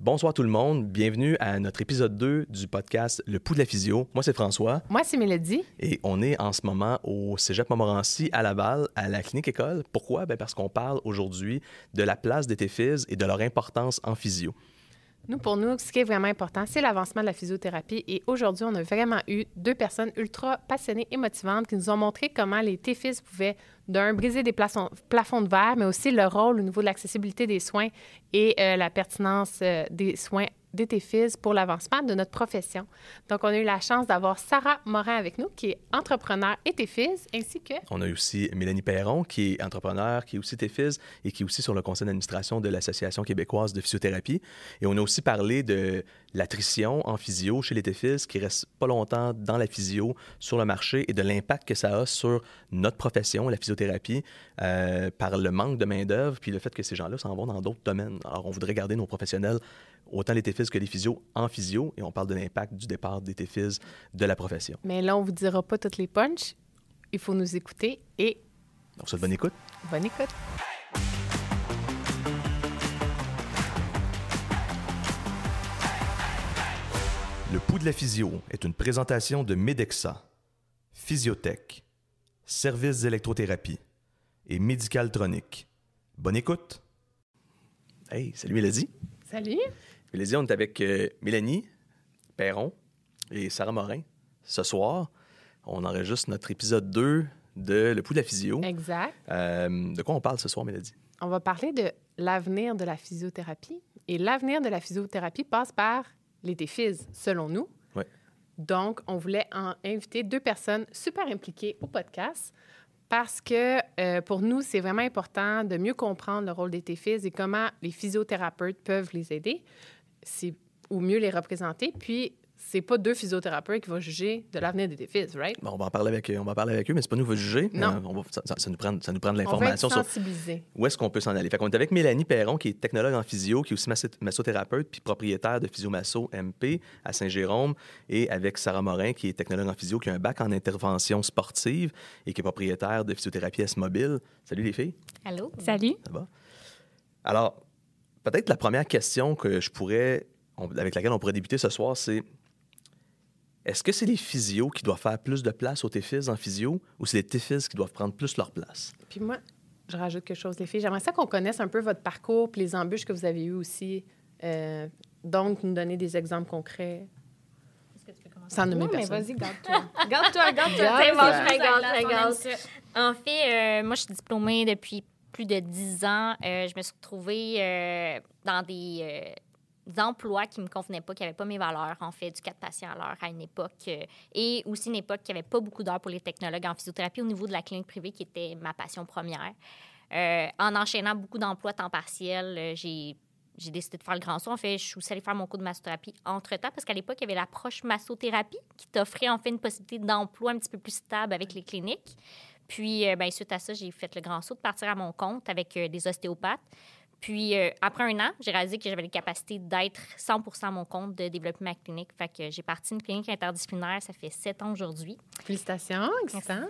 Bonsoir tout le monde, bienvenue à notre épisode 2 du podcast Le pouls de la physio. Moi, c'est François. Moi, c'est Mélodie. Et on est en ce moment au Cégep Montmorency à Laval, à la clinique école. Pourquoi? Parce qu'on parle aujourd'hui de la place des TFIS et de leur importance en physio. Pour nous, ce qui est vraiment important, c'est l'avancement de la physiothérapie. Et aujourd'hui, on a vraiment eu 2 personnes ultra passionnées et motivantes qui nous ont montré comment les TFIS pouvaient, briser des plafonds de verre, mais aussi le rôle au niveau de l'accessibilité des soins et la pertinence des soins des TFIS pour l'avancement de notre profession. Donc, on a eu la chance d'avoir Sarah Morin avec nous, qui est entrepreneur et TFIS, ainsi que... On a aussi Mélanie Perron, qui est entrepreneur, qui est aussi TFIS et qui est aussi sur le conseil d'administration de l'Association québécoise de physiothérapie. Et on a aussi parlé de l'attrition en physio chez les TFIS, qui reste pas longtemps dans la physio sur le marché et de l'impact que ça a sur notre profession, la physiothérapie, par le manque de main-d'œuvre, puis le fait que ces gens-là s'en vont dans d'autres domaines. Alors, on voudrait garder nos professionnels, autant les TFIS que les physios, en physio, et on parle de l'impact du départ des TFIS de la profession. Mais là, on ne vous dira pas toutes les punches. Il faut nous écouter et... On se souhaite bonne écoute. Bonne écoute. Le pouls de la physio est une présentation de Medexsa, Physiotech, Services d'électrothérapie et Médicaltronic. Bonne écoute. Hey, salut Mélodie. Salut. Mélodie, on est avec Mélanie Perron et Sarah Morin. Ce soir, on enregistre notre épisode 2 de Le pouls de la physio. Exact. De quoi on parle ce soir, Mélodie? On va parler de l'avenir de la physiothérapie. Et l'avenir de la physiothérapie passe par les TFIS, selon nous. Oui. Donc, on voulait inviter 2 personnes super impliquées au podcast parce que pour nous, c'est vraiment important de mieux comprendre le rôle des TFIS et comment les physiothérapeutes peuvent les aider ou mieux les représenter. Puis, c'est pas 2 physiothérapeutes qui vont juger de l'avenir des TFIS, right? Bon, on va en parler avec eux, mais c'est pas nous qui va juger. Non. Ça nous prend de l'information On va être sur sensibilisés. où est-ce qu'on peut s'en aller. Fait qu'on est avec Mélanie Perron, qui est technologue en physio, qui est aussi massothérapeute puis propriétaire de Physiomasso MP à Saint-Jérôme, et avec Sarah Morin, qui est technologue en physio, qui a un bac en intervention sportive et qui est propriétaire de Physiothérapie S-Mobile. Salut les filles. Allô? Salut. Ça va? Alors, peut-être la première question que avec laquelle on pourrait débuter ce soir, c'est: est-ce que c'est les physios qui doivent faire plus de place aux TFIS en physio ou c'est les TFIS qui doivent prendre plus leur place? Puis moi, je rajoute quelque chose, les filles. J'aimerais ça qu'on connaisse un peu votre parcours puis les embûches que vous avez eues aussi. Donc, nous donner des exemples concrets. Est-ce que tu peux commencer? Sans nommer Non, mais personne. vas-y, garde-toi. Garde-toi. Garde-toi. C'est bon, je Ouais. regarde. En fait, moi, je suis diplômée depuis plus de 10 ans. Je me suis retrouvée dans des emplois qui ne me convenaient pas, qui n'avaient pas mes valeurs, en fait, du 4 patients à l'heure à une époque. Et aussi une époque qui n'avait pas beaucoup d'heures pour les technologues en physiothérapie au niveau de la clinique privée, qui était ma passion première. En enchaînant beaucoup d'emplois à temps partiel, j'ai décidé de faire le grand saut. En fait, je suis aussi allée faire mon cours de massothérapie entre-temps, parce qu'à l'époque, il y avait l'approche massothérapie qui t'offrait en fait une possibilité d'emploi un petit peu plus stable avec les cliniques. Puis, suite à ça, j'ai fait le grand saut de partir à mon compte avec des ostéopathes. Puis, après 1 an, j'ai réalisé que j'avais les capacités d'être 100% à mon compte, de développer ma clinique. Fait que j'ai parti une clinique interdisciplinaire. Ça fait 7 ans aujourd'hui. Félicitations, excitant.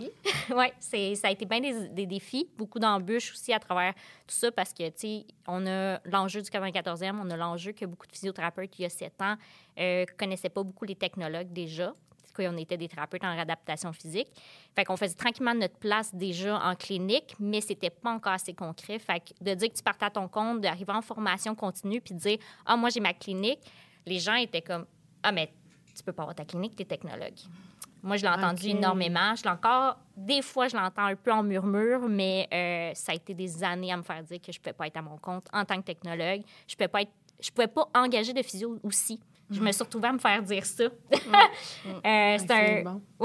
Oui, ça a été bien des défis, beaucoup d'embûches aussi à travers tout ça parce que, tu sais, on a l'enjeu du 94e, on a l'enjeu que beaucoup de physiothérapeutes, il y a 7 ans, connaissaient pas beaucoup les technologues déjà. On était des thérapeutes en réadaptation physique. Fait qu'on faisait tranquillement notre place déjà en clinique, mais c'était pas encore assez concret. Fait que de dire que tu partais à ton compte, d'arriver en formation continue, puis de dire « Ah, moi, j'ai ma clinique », les gens étaient comme « Ah, mais tu peux pas avoir ta clinique, t'es technologue ». Moi, je l'ai entendu énormément. Des fois, je l'entends un peu en murmure, mais ça a été des années à me faire dire que je pouvais pas être à mon compte en tant que technologue. Je pouvais pas engager de physio aussi. Je me suis retrouvée à me faire dire ça.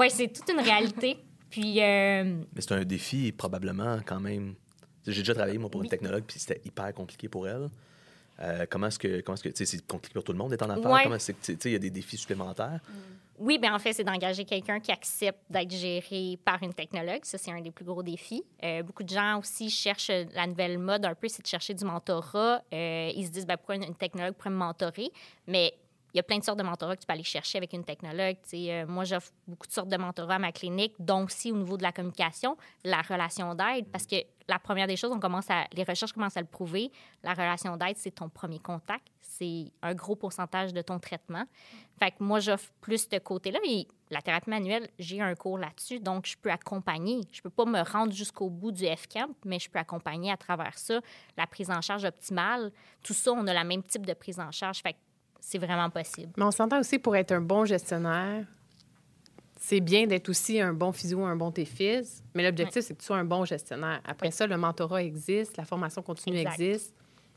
C'est toute une réalité. Puis, Mais c'est un défi probablement quand même. J'ai déjà travaillé moi pour une technologue puis c'était hyper compliqué pour elle. Comment est-ce que c'est compliqué pour tout le monde d'être en affaires? Ouais. Comment est-ce que il y a des défis supplémentaires? Oui, bien en fait, c'est d'engager quelqu'un qui accepte d'être géré par une technologue. Ça, c'est un des plus gros défis. Beaucoup de gens aussi cherchent la nouvelle mode un peu, c'est de chercher du mentorat. Ils se disent, pourquoi une technologue pourrait me mentorer? Mais il y a plein de sortes de mentorat que tu peux aller chercher avec une technologue. Moi, j'offre beaucoup de sortes de mentorat à ma clinique, donc aussi au niveau de la communication, la relation d'aide, parce que la première des choses, les recherches commencent à le prouver, la relation d'aide, c'est ton premier contact. C'est un gros pourcentage de ton traitement. Fait que moi, j'offre plus de côté-là. Et la thérapie manuelle, j'ai un cours là-dessus, donc je peux accompagner. Je peux pas me rendre jusqu'au bout du F-Camp, mais je peux accompagner à travers ça la prise en charge optimale. Tout ça, on a le même type de prise en charge. Fait que c'est vraiment possible. Mais on s'entend aussi pour être un bon gestionnaire, c'est bien d'être aussi un bon physio, un bon TFIS, mais l'objectif, c'est que tu sois un bon gestionnaire. Après ça, le mentorat existe, la formation continue existe.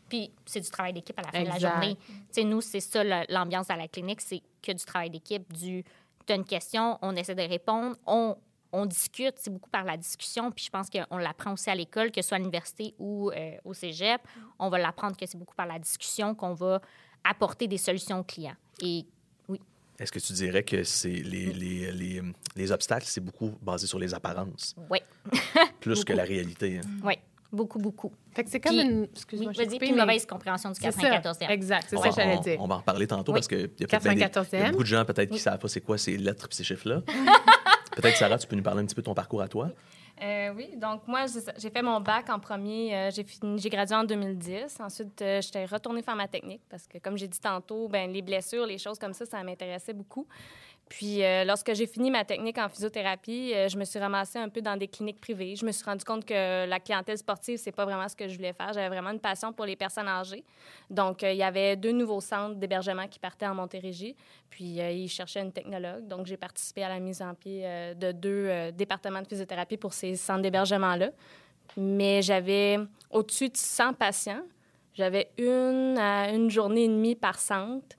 Puis, c'est du travail d'équipe à la fin de la journée. Nous, c'est ça l'ambiance à la clinique, c'est que du travail d'équipe. Tu as une question, on essaie de répondre, on discute, c'est beaucoup par la discussion, puis je pense qu'on l'apprend aussi à l'école, que ce soit à l'université ou au cégep. On va l'apprendre que c'est beaucoup par la discussion qu'on va apporter des solutions aux clients. Et oui. Est-ce que tu dirais que les obstacles, c'est beaucoup basé sur les apparences? Oui. Plus que la réalité. Hein? Oui, beaucoup, beaucoup. Fait que c'est comme une... Excuse-moi, vas-y, puis une mauvaise compréhension du 94e. Exact, c'est ça que j'allais dire. On va en reparler tantôt parce qu'il y a peut-être beaucoup de gens peut-être qui ne savent pas c'est quoi ces lettres et ces chiffres-là. Peut-être, Sarah, tu peux nous parler un petit peu de ton parcours à toi? Oui, donc moi, j'ai fait mon bac en premier. J'ai gradué en 2010. Ensuite, j'étais retournée faire ma technique parce que, comme j'ai dit tantôt, les blessures, les choses comme ça m'intéressait beaucoup. Puis, lorsque j'ai fini ma technique en physiothérapie, je me suis ramassée un peu dans des cliniques privées. Je me suis rendu compte que la clientèle sportive, c'est pas vraiment ce que je voulais faire. J'avais vraiment une passion pour les personnes âgées. Donc, il y avait 2 nouveaux centres d'hébergement qui partaient en Montérégie. Puis, ils cherchaient une technologue. Donc, j'ai participé à la mise en pied de 2 départements de physiothérapie pour ces centres d'hébergement-là. Mais j'avais au-dessus de 100 patients. J'avais 1 à 1 journée et demie par centre.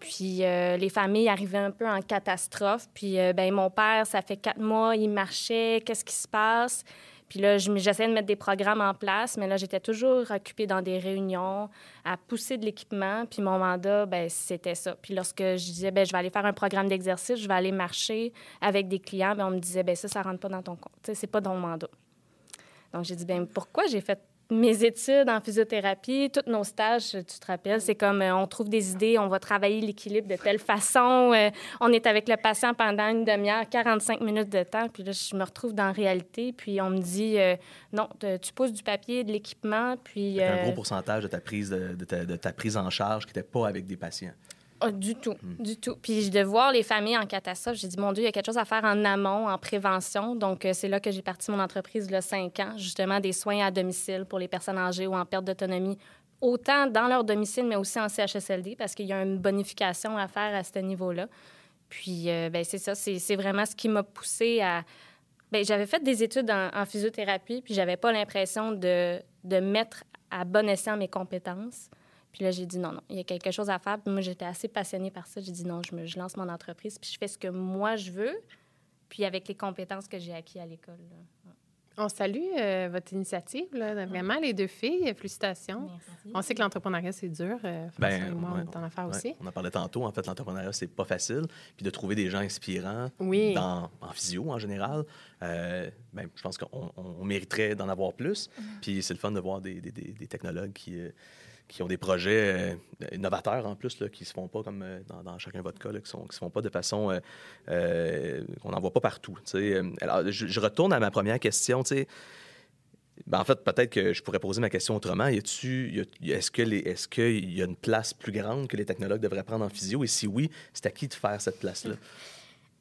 Puis les familles arrivaient un peu en catastrophe. Puis mon père, ça fait 4 mois, il marchait. Qu'est-ce qui se passe? Puis là, j'essayais de mettre des programmes en place, mais là, j'étais toujours occupée dans des réunions, à pousser de l'équipement. Puis mon mandat, c'était ça. Puis lorsque je disais, je vais aller faire un programme d'exercice, je vais aller marcher avec des clients, on me disait, ça rentre pas dans ton compte. Tu sais, c'est pas dans le mandat. Donc, j'ai dit, pourquoi j'ai fait mes études en physiothérapie, tous nos stages, tu te rappelles, c'est comme on trouve des idées, on va travailler l'équilibre de telle façon. On est avec le patient pendant une demi-heure, 45 minutes de temps. Puis là, je me retrouve dans la réalité. Puis on me dit, non, tu pousses du papier, de l'équipement. Puis un gros pourcentage de ta prise, de ta prise en charge qui n'était pas avec des patients. Du tout, du tout. Puis de voir les familles en catastrophe, j'ai dit, mon Dieu, il y a quelque chose à faire en amont, en prévention. Donc, c'est là que j'ai parti mon entreprise, il y a 5 ans, justement, des soins à domicile pour les personnes âgées ou en perte d'autonomie, autant dans leur domicile, mais aussi en CHSLD, parce qu'il y a une bonification à faire à ce niveau-là. Puis, c'est ça, c'est vraiment ce qui m'a poussée à... j'avais fait des études en physiothérapie, puis j'avais pas l'impression de mettre à bon escient mes compétences. Puis là, j'ai dit non, il y a quelque chose à faire. Puis moi, j'étais assez passionnée par ça. J'ai dit non, je lance mon entreprise, puis je fais ce que moi, je veux, puis avec les compétences que j'ai acquises à l'école. Là. On salue votre initiative, là, vraiment, les 2 filles. Félicitations. Merci. On sait que l'entrepreneuriat, c'est dur. François et moi, on est en affaires aussi. On en parlait tantôt. En fait, l'entrepreneuriat, c'est pas facile. Puis de trouver des gens inspirants en physio, en général, je pense qu'on mériterait d'en avoir plus. Puis c'est le fun de voir des technologues qui ont des projets innovateurs en plus, là, qui se font pas comme dans chacun de votre cas, là, qui se font pas de façon qu'on n'en voit pas partout. Alors, je retourne à ma première question. En fait, peut-être que je pourrais poser ma question autrement. Est-ce qu'il y a une place plus grande que les technologues devraient prendre en physio? Et si oui, c'est à qui de faire cette place-là?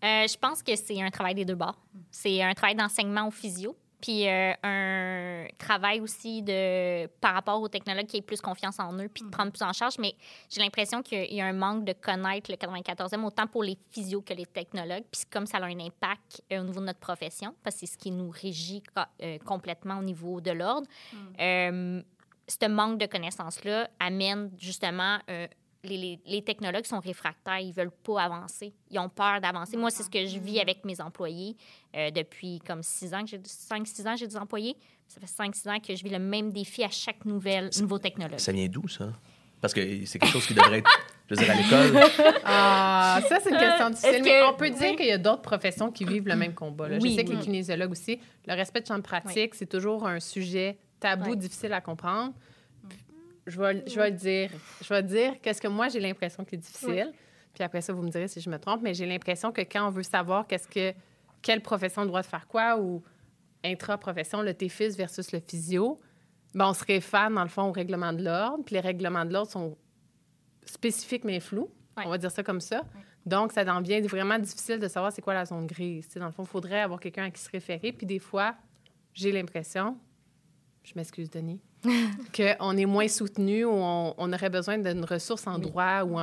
Je pense que c'est un travail des 2 bords. C'est un travail d'enseignement au physio. Puis un travail aussi par rapport aux technologues qui aient plus confiance en eux puis de prendre plus en charge. Mais j'ai l'impression qu'il y a un manque de connaître le 94e, autant pour les physios que les technologues. Puis comme ça a un impact au niveau de notre profession, parce que c'est ce qui nous régit complètement au niveau de l'ordre, ce manque de connaissances-là amène justement... Les technologues sont réfractaires, ils veulent pas avancer. Ils ont peur d'avancer. Moi, c'est ce que je vis avec mes employés depuis comme 5-6 ans, j'ai des employés. Ça fait 5-6 ans que je vis le même défi à chaque nouveau technologue. Ça vient d'où, ça? Parce que c'est quelque chose qui devrait être, je veux dire, à l'école. Ça, c'est une question difficile. Mais on peut dire qu'il y a d'autres professions qui vivent le même combat. Là. Je sais que les kinésiologues aussi, le respect de champ de pratique, c'est toujours un sujet tabou, difficile à comprendre. je vais le dire. Je vais dire qu'est-ce que moi, j'ai l'impression qui est difficile. Oui. Puis après ça, vous me direz si je me trompe, mais j'ai l'impression que quand on veut savoir quelle profession doit faire quoi ou intra-profession, le TFIS versus le physio, bien, on se réfère, dans le fond, au règlement de l'ordre. Puis les règlements de l'ordre sont spécifiques mais flous. Oui. On va dire ça comme ça. Oui. Donc, ça devient vraiment difficile de savoir c'est quoi la zone grise. T'sais, dans le fond, il faudrait avoir quelqu'un à qui se référer. Puis des fois, j'ai l'impression, je m'excuse, Denis, qu'on est moins soutenu ou on aurait besoin d'une ressource en droit ou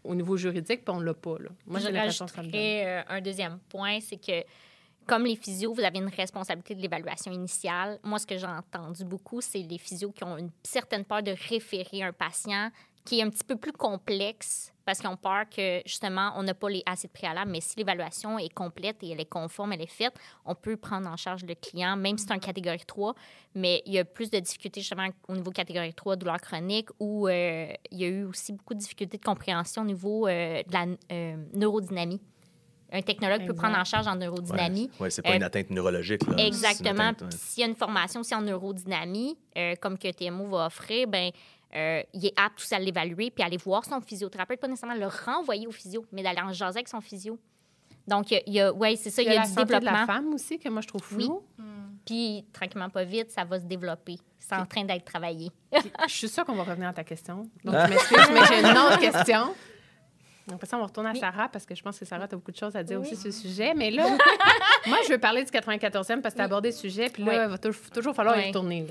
au niveau juridique, puis on ne l'a pas. Là. Moi, j'ai l'impression que ça me donne. Un deuxième point, c'est que comme les physios, vous avez une responsabilité de l'évaluation initiale. Moi, ce que j'ai entendu beaucoup, c'est les physios qui ont une certaine peur de référer un patient qui est un petit peu plus complexe parce qu'ils ont peur que, justement, on n'a pas assez de préalables. Mais si l'évaluation est complète et elle est conforme, elle est faite, on peut prendre en charge le client, même si c'est un catégorie 3. Mais il y a plus de difficultés, justement, au niveau catégorie 3, douleur chronique, où il y a eu aussi beaucoup de difficultés de compréhension au niveau de la neurodynamie. Un technologue peut prendre en charge en neurodynamie. Oui, c'est pas une atteinte neurologique. Là. Exactement. S'il y a une formation aussi en neurodynamie, comme que TMO va offrir, bien, il est apte aussi à l'évaluer puis aller voir son physiothérapeute, pas nécessairement le renvoyer au physio, mais d'aller en jaser avec son physio. Donc, c'est ça, il y a du développement. De la femme aussi, que moi, je trouve flou. Oui. Puis, tranquillement, pas vite, ça va se développer. C'est en train d'être travaillé. Je suis sûre qu'on va revenir à ta question. Donc, je m'excuse, mais j'ai une autre question. Après ça, on va retourner à Sarah parce que je pense que Sarah, tu as beaucoup de choses à dire aussi sur ce sujet. Mais là, moi, je veux parler du 94e parce que tu as abordé le sujet. Puis là, il va toujours falloir y retourner.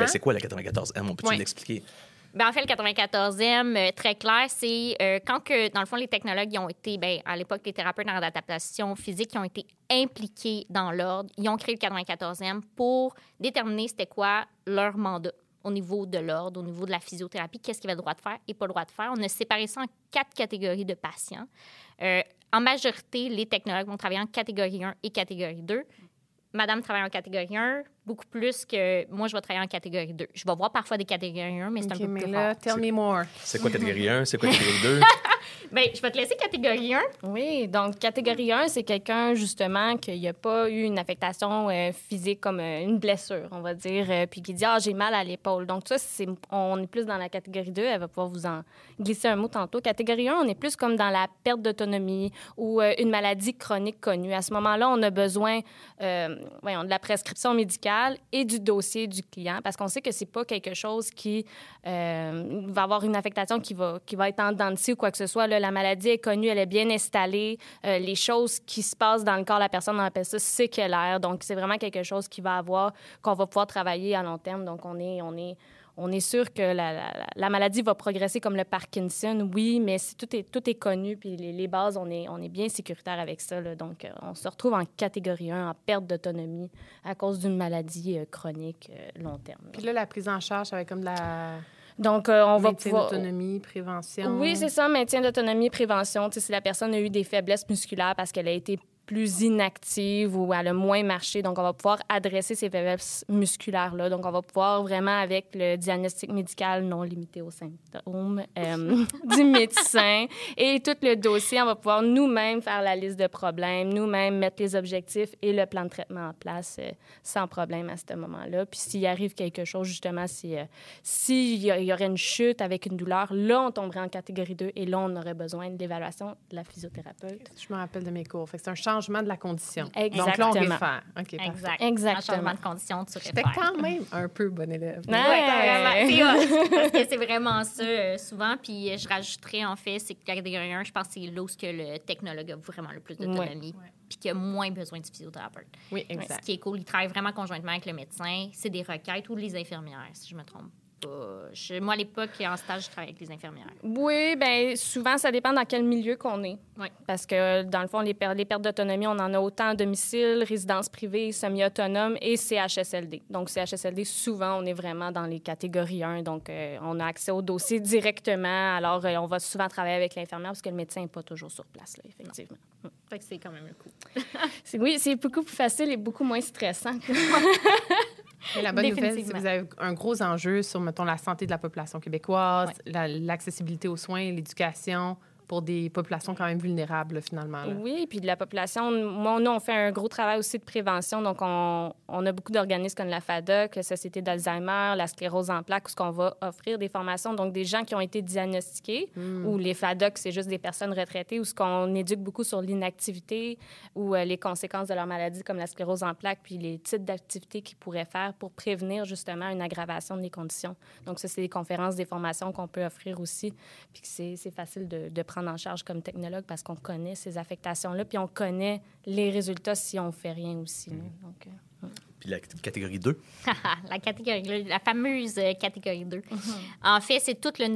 C'est quoi le 94e? On peut-tu l'expliquer? Bien, en fait, le 94e, très clair, c'est quand que, dans le fond, les technologues ils ont été, à l'époque, les thérapeutes en adaptation physique qui ont été impliqués dans l'ordre, ils ont créé le 94e pour déterminer c'était quoi leur mandat au niveau de l'ordre, au niveau de la physiothérapie, qu'est-ce qu'ils avaient le droit de faire et pas le droit de faire. On a séparé ça en 4 catégories de patients. En majorité, les technologues vont travailler en catégorie 1 et catégorie 2. Madame travaille en catégorie 1, beaucoup plus que moi, je vais travailler en catégorie 2. Je vais voir parfois des catégories 1, mais c'est un peu plus rare. Tell me more. C'est quoi catégorie 1? C'est quoi catégorie 2? Bien, je vais te laisser catégorie 1. Oui, donc catégorie 1, c'est quelqu'un, justement, qui n'a pas eu une affectation physique comme une blessure, on va dire, puis qui dit « Ah, j'ai mal à l'épaule ». Donc ça, on est plus dans la catégorie 2. Elle va pouvoir vous en glisser un mot tantôt. Catégorie 1, on est plus comme dans la perte d'autonomie ou une maladie chronique connue. À ce moment-là, on a besoin de la prescription médicale et du dossier du client parce qu'on sait que c'est pas quelque chose qui va avoir une affectation qui va être en dents de scie ou quoi que ce soit. Là, la maladie est connue, elle est bien installée. Les choses qui se passent dans le corps de la personne, on appelle ça séquelaire. Donc, c'est vraiment quelque chose qu'on va pouvoir travailler à long terme. Donc, on est sûr que la maladie va progresser comme le Parkinson, oui, mais tout est connu, puis les bases, on est bien sécuritaire avec ça. Là. Donc, on se retrouve en catégorie 1, en perte d'autonomie à cause d'une maladie chronique long terme. Puis là, la prise en charge, ça va être comme de la... Donc, on va pouvoir... Maintien d'autonomie, prévention. Oui, c'est ça, maintien d'autonomie, prévention. Si la personne a eu des faiblesses musculaires parce qu'elle a été plus inactive ou elle a moins marché. Donc, on va pouvoir adresser ces faiblesses musculaires-là. Donc, on va pouvoir vraiment, avec le diagnostic médical non limité aux symptômes du médecin et tout le dossier, on va pouvoir nous-mêmes faire la liste de problèmes, nous-mêmes mettre les objectifs et le plan de traitement en place sans problème à ce moment-là. Puis, s'il arrive quelque chose, justement, s'il y aurait une chute avec une douleur, là, on tomberait en catégorie 2 et là, on aurait besoin de l'évaluation de la physiothérapeute. Je me rappelle de mes cours. Fait que c'est un changement de la condition. Exactement. Donc là, on réfère. Okay, Exactement. Un changement de condition, tu réfères. J'étais quand même un peu bonne élève. Parce que c'est vraiment ça, souvent. Puis je rajouterais, en fait, c'est que la catégorie 1, je pense que c'est là où le technologue a vraiment le plus d'autonomie. Puis qu'il a moins besoin du physiothérapeute. Oui, exact. Ce qui est cool, il travaille vraiment conjointement avec le médecin. C'est des requêtes ou les infirmières, si je me trompe. Moi, à l'époque, en stage, je travaillais avec les infirmières. Oui, bien, souvent, ça dépend dans quel milieu qu'on est. Oui. Parce que, dans le fond, les pertes d'autonomie, on en a autant à domicile, résidence privée, semi-autonome et CHSLD. Donc, CHSLD, souvent, on est vraiment dans les catégories 1. Donc, on a accès au dossier directement. Alors, on va souvent travailler avec l'infirmière parce que le médecin n'est pas toujours sur place, là, effectivement. Fait que c'est quand même un coup. Oui, c'est beaucoup plus facile et beaucoup moins stressant. Et la bonne nouvelle, c'est que vous avez un gros enjeu sur, mettons, la santé de la population québécoise, l'accessibilité aux soins, l'éducation, pour des populations quand même vulnérables, là, finalement. Là. Oui, puis de la population. Moi, nous, on fait un gros travail aussi de prévention. Donc, on a beaucoup d'organismes comme la FADOC, la Société d'Alzheimer, la sclérose en plaques, où on va offrir des formations. Donc, des gens qui ont été diagnostiqués, ou les FADOC, c'est juste des personnes retraitées, où ce qu'on éduque beaucoup sur l'inactivité ou les conséquences de leur maladie, comme la sclérose en plaques, puis les types d'activités qu'ils pourraient faire pour prévenir justement une aggravation des conditions. Donc, ça, c'est des conférences, des formations qu'on peut offrir aussi, puis que c'est facile de prendre en charge comme technologue parce qu'on connaît ces affectations-là, puis on connaît les résultats si on ne fait rien aussi. Donc, Puis la catégorie 2? La catégorie 2, la fameuse catégorie 2. En fait, c'est tout le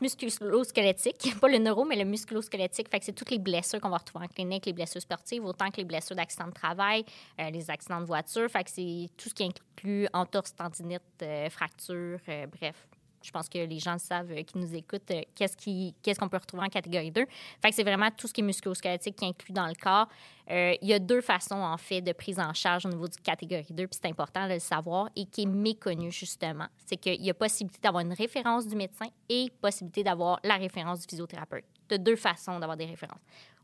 musculo-squelettique, pas le neuro, mais le musculo-squelettique. Fait que c'est toutes les blessures qu'on va retrouver en clinique, les blessures sportives, autant que les blessures d'accident de travail, les accidents de voiture. Fait que c'est tout ce qui inclut entorse, tendinite, fracture, bref. Je pense que les gens le savent qui nous écoutent, qu'est-ce qu'on peut retrouver en catégorie 2. Fait que c'est vraiment tout ce qui est musculo-squelettique qui est inclus dans le corps. Il y a 2 façons, en fait, de prise en charge au niveau du catégorie 2, puis c'est important de le savoir, et qui est méconnu, justement. C'est qu'il y a possibilité d'avoir une référence du médecin et possibilité d'avoir la référence du physiothérapeute. De 2 façons d'avoir des références.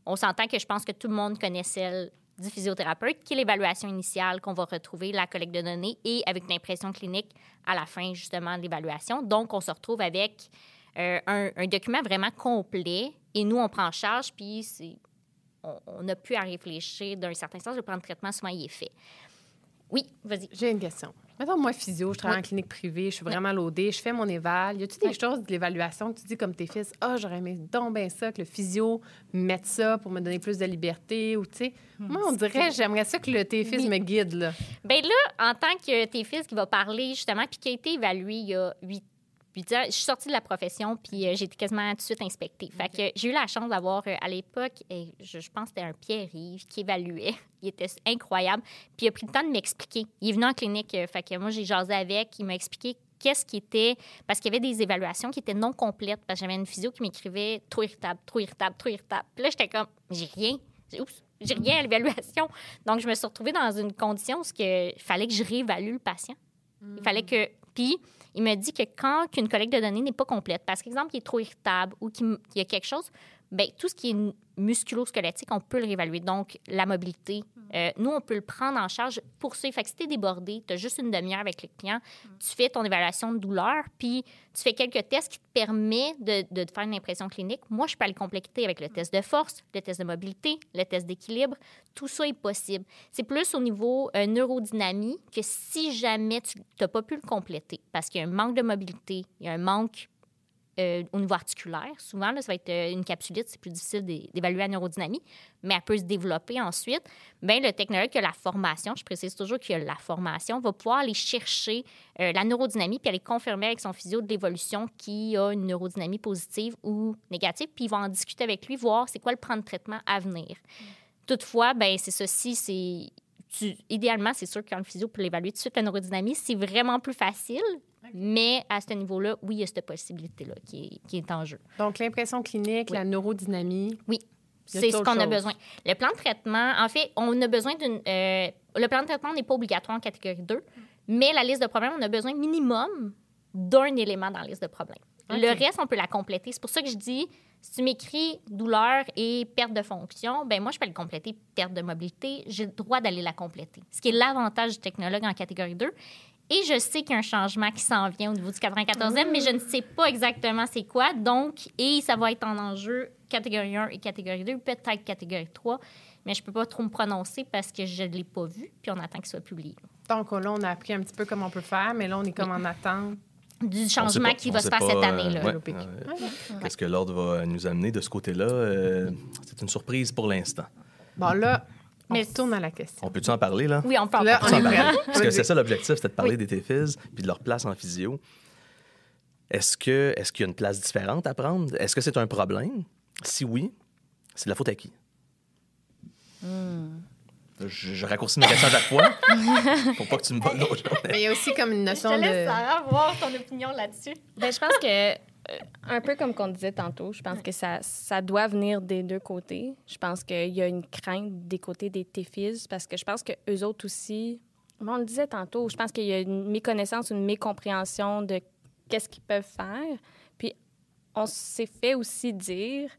On s'entend que je pense que tout le monde connaît celle du physiothérapeute, qui est l'évaluation initiale qu'on va retrouver, la collecte de données, et avec une impression clinique à la fin, justement, de l'évaluation. Donc, on se retrouve avec un document vraiment complet, et nous, on prend en charge, puis on n'a plus à réfléchir d'un certain sens. Le plan de traitement, souvent, il est fait. Oui, vas-y. J'ai une question. Mettons, moi, physio, je travaille en clinique privée, je suis vraiment loadée, je fais mon éval. Y a-tu des choses de l'évaluation que tu dis comme tes fils, j'aurais aimé donc bien ça, que le physio mette ça pour me donner plus de liberté, ou tu sais, moi, on dirait, j'aimerais ça que tes fils me guide, là. Bien là, en tant que tes fils qui va parler, justement, puis qui a été évalué il y a 8 ans, je suis sortie de la profession, puis j'ai été quasiment tout de suite inspectée. Fait que j'ai eu la chance d'avoir, à l'époque, je pense que c'était un Pierre-Yves qui évaluait. Il était incroyable. Puis il a pris le temps de m'expliquer. Il est venu en clinique, fait que moi, j'ai jasé avec. Il m'a expliqué qu'est-ce qui était... Parce qu'il y avait des évaluations qui étaient non complètes, parce que j'avais une physio qui m'écrivait « trop irritable, trop irritable, trop irritable ». Puis là, j'étais comme « j'ai rien. J'ai rien à l'évaluation ». Donc, je me suis retrouvée dans une condition où il fallait que je réévalue le patient. Il fallait que... Puis, il me dit que quand une collecte de données n'est pas complète, parce qu'exemple, il est trop irritable ou qu'il y a quelque chose, bien, tout ce qui est musculo-squelettique, on peut le réévaluer. Donc, la mobilité, nous, on peut le prendre en charge pour ça. Fait que si tu es débordé, tu as juste une demi-heure avec le client, tu fais ton évaluation de douleur, puis tu fais quelques tests qui te permettent de te faire une impression clinique. Moi, je peux aller compléter avec le test de force, le test de mobilité, le test d'équilibre. Tout ça est possible. C'est plus au niveau neurodynamie que si jamais tu n'as pas pu le compléter, parce qu'il y a un manque de mobilité, il y a un manque au niveau articulaire. Souvent, là, ça va être une capsulite, c'est plus difficile d'évaluer la neurodynamie, mais elle peut se développer ensuite. Bien, le technologue qui a la formation, je précise toujours qu'il a la formation, va pouvoir aller chercher la neurodynamie puis aller confirmer avec son physio de l'évolution qui a une neurodynamie positive ou négative, puis il va en discuter avec lui, voir c'est quoi le plan de traitement à venir. Toutefois, bien, c'est ceci, idéalement, c'est sûr que quand le physio peut l'évaluer tout de suite, la neurodynamie, c'est vraiment plus facile. Mais à ce niveau-là, oui, il y a cette possibilité-là qui est en jeu. Donc, l'impression clinique, la neurodynamie. Oui, c'est ce qu'on a besoin. Le plan de traitement, en fait, on a besoin d'une... le plan de traitement n'est pas obligatoire en catégorie 2, mais la liste de problèmes, on a besoin minimum d'un élément dans la liste de problèmes. Okay. Le reste, on peut la compléter. C'est pour ça que je dis, si tu m'écris douleur et perte de fonction, bien moi, je peux le compléter perte de mobilité. J'ai le droit d'aller la compléter. Ce qui est l'avantage du technologue en catégorie 2. Et je sais qu'il y a un changement qui s'en vient au niveau du 94e, mais je ne sais pas exactement c'est quoi. Donc, et ça va être en enjeu catégorie 1 et catégorie 2, peut-être catégorie 3. Mais je ne peux pas trop me prononcer parce que je ne l'ai pas vu, puis on attend qu'il soit publié. Donc là, on a appris un petit peu comment on peut faire, mais là, on est comme en attente du changement qui va se faire cette année-là. Qu'est-ce que l'ordre va nous amener de ce côté-là? C'est une surprise pour l'instant. Bon, là... On retourne à la question. On peut-tu en parler, là? Oui, on peut en parler. Parce que c'est ça l'objectif, c'était de parler des TFIS puis de leur place en physio. Est-ce qu'il y a une place différente à prendre? Est-ce que c'est un problème? Si oui, c'est de la faute à qui? Je raccourcis mes questions à chaque fois pour pas que tu me voles l'autre journée. Mais il y a aussi comme une notion de... Je te laisse, Sarah, voir ton opinion là-dessus. Bien, je pense que... un peu comme qu'on disait tantôt, je pense que ça doit venir des deux côtés. Je pense qu'il y a une crainte des côtés des TFIS parce que je pense qu'eux autres aussi, on le disait tantôt, je pense qu'il y a une méconnaissance, une mécompréhension de qu'est-ce qu'ils peuvent faire. Puis on s'est fait aussi dire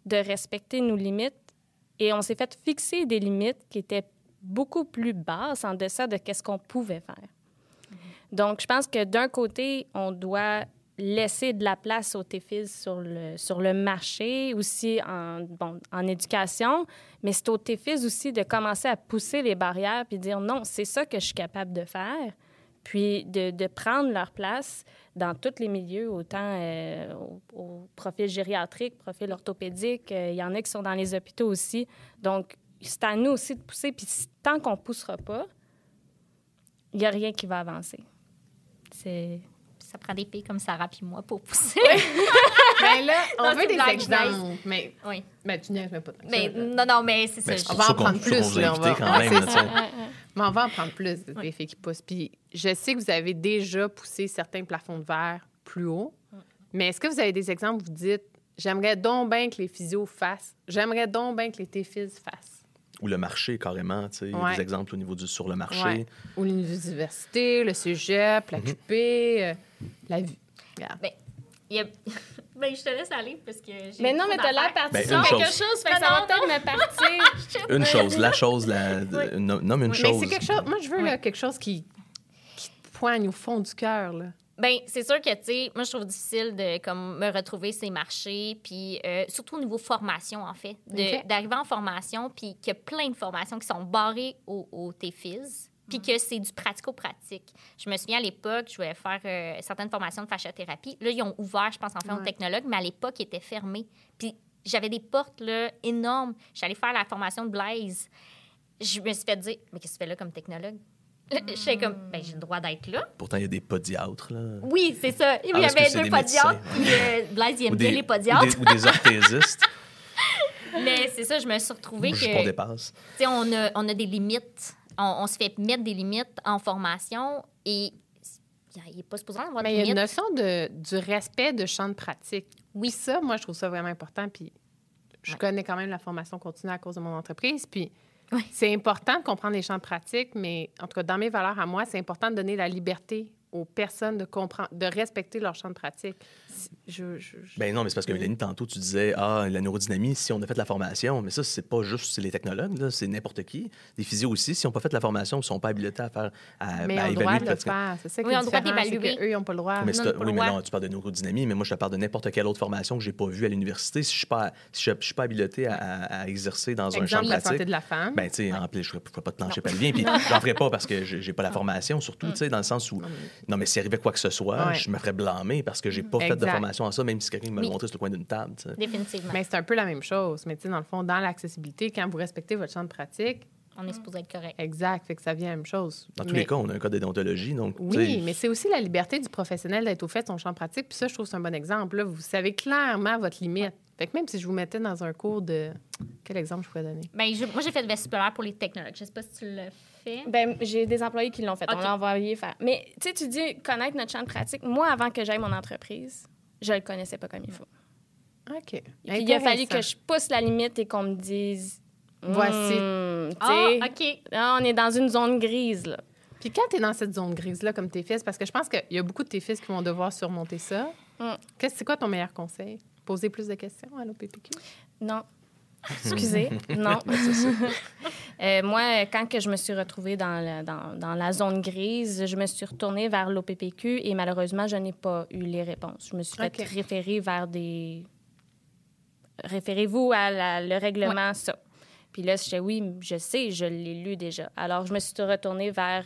de respecter nos limites et on s'est fait fixer des limites qui étaient beaucoup plus basses en deçà de ce qu'on pouvait faire. Donc, je pense que d'un côté, on doit laisser de la place au TEFIS sur le marché, aussi en éducation, mais c'est au TEFIS aussi de commencer à pousser les barrières puis dire non, c'est ça que je suis capable de faire, puis de prendre leur place dans tous les milieux, autant au profil gériatrique, profil orthopédique, il y en a qui sont dans les hôpitaux aussi. Donc, c'est à nous aussi de pousser, puis tant qu'on ne poussera pas, il n'y a rien qui va avancer. Ça prend des filles comme Sarah puis moi pour pousser. Mais là, on Non, veut c'est des blague, exemples. Mais Oui. tu n'y arrives pas. Mais, non, mais c'est Ben, ça. c'est On va en pour ça prendre qu'on plus, vous a là, on invité va- quand même. Ouais, là, c'est tu sais. Mais on va en prendre plus des filles qui poussent. Puis je sais que vous avez déjà poussé certains plafonds de verre plus haut. Mais est-ce que vous avez des exemples où vous dites j'aimerais donc bien que les physios fassent, j'aimerais donc bien que les TEFIS fassent? Ou le marché, carrément. Tu sais. Il y a Ouais. des exemples au niveau sur le marché. Ouais. Ou l'université, le cégep, la QP, la vie. Regarde. Ben, je te laisse aller parce que j'ai. Mais non, trop mais t'as l'air d'affaires. parti Ben, sur une quelque chose. chose, fait que Non, ça va non, peut-être me partir. Une chose, la chose, nomme une Mais chose. c'est quelque chose. Moi, je veux là, quelque chose qui te poigne au fond du cœur. Là. Ben, c'est sûr que, tu sais, moi, je trouve difficile de comme, me retrouver ces marchés, puis surtout au niveau formation, en fait. OK. D'arriver en formation, puis qu'il y a plein de formations qui sont barrées au TEFIS, puis que c'est du pratico-pratique. Je me souviens, à l'époque, je voulais faire certaines formations de fasciathérapie. Là, ils ont ouvert, je pense, en fait, aux Ouais. technologues, mais à l'époque, ils étaient fermés. Puis j'avais des portes, là, énormes. J'allais faire la formation de Blaise. Je me suis fait dire, mais qu'est-ce que tu fais là comme technologue? J'étais comme, ben, j'ai le droit d'être là. Pourtant, il y a des podiatres. Là. Oui, c'est ça. Il y parce que avait c'est deux des médecins, podiatres, puis Blaise, il aime Ou bien des, les podiatres. ou des orthésistes. Mais c'est ça, je me suis retrouvée que, Jupon tu dépasse. sais, on a des limites. On se fait mettre des limites en formation et il n'est pas supposé en avoir de Mais il y a une limites. notion du respect de champ de pratique. Oui. Ça, moi, je trouve ça vraiment important. Puis je connais quand même la formation continue à cause de mon entreprise. Puis Ouais. c'est important de comprendre les champs de pratique, mais en tout cas, dans mes valeurs à moi, c'est important de donner la liberté aux personnes de respecter leur champ de pratique. Ben non, mais c'est parce que, Mélanie, tantôt, tu disais, la neurodynamie, si on a fait la formation, mais ça, c'est pas juste les technologues, là, c'est n'importe qui. Les physios aussi, si on n'a pas fait la formation, ils ne sont pas habilités à faire, mais ils ont le droit de le faire. C'est ça qui Oui, est ils ont le droit différent, c'est d'évaluer. qu'eux, ils n'ont pas le droit. Mais Non, c'est- pas oui, le mais droit. non, tu parles de neurodynamie, mais moi, je te parle de n'importe quelle autre formation que j'ai pas vue à l'université. Si je suis pas habilité à exercer dans un champ Exemple, de la pratique, santé de la femme. ben, tu sais, en plus, je ne ferais pas de plancher pelvien, puis j'en ferais pas parce que j'ai pas la formation, surtout, tu sais, dans le sens où, non, mais s'il arrivait quoi que ce soit, Ouais. je me ferais blâmer parce que j'ai pas fait de Exact. formation en ça, même si quelqu'un me l'a Oui. montré sur le coin d'une table, tu sais. Définitivement. Mais c'est un peu la même chose. Mais tu sais, dans le fond, dans l'accessibilité, quand vous respectez votre champ de pratique, On est supposé être correct. exact, fait que ça vient la même chose. Dans tous Mais- les cas, on a un code de déontologie, donc, tu Oui, sais, mais c'est aussi la liberté du professionnel d'être au fait de son champ de pratique. Puis ça, je trouve que c'est un bon exemple. Là, vous savez clairement votre limite. Fait que même si je vous mettais dans un cours de... Quel exemple je pourrais donner? Ben, moi, j'ai fait le vestibulaire pour les technologues. Je sais pas si tu l'as fait. Ben, j'ai des employés qui l'ont fait. OK. On l'a envoyé faire. Mais tu sais, tu dis connaître notre champ de pratique. Moi, avant que j'aille mon entreprise, je le connaissais pas comme il faut. OK. Puis il a fallu que Intéressant. je pousse la limite et qu'on me dise Voici. tu Ah, sais, OK. là, on est dans une zone grise, là. Puis quand tu es dans cette zone grise-là, comme tes fils, parce que je pense qu'il y a beaucoup de tes fils qui vont devoir surmonter ça, c'est quoi ton meilleur conseil? Poser plus de questions à l'OPPQ? Non. Excusez, non. Moi, quand que je me suis retrouvée dans la zone grise, je me suis retournée vers l'OPPQ et malheureusement, je n'ai pas eu les réponses. Je me suis fait OK. référer vers des... Référez-vous à le règlement, ça. Puis là, j'étais oui, je sais, je l'ai lu déjà. Alors, je me suis retournée vers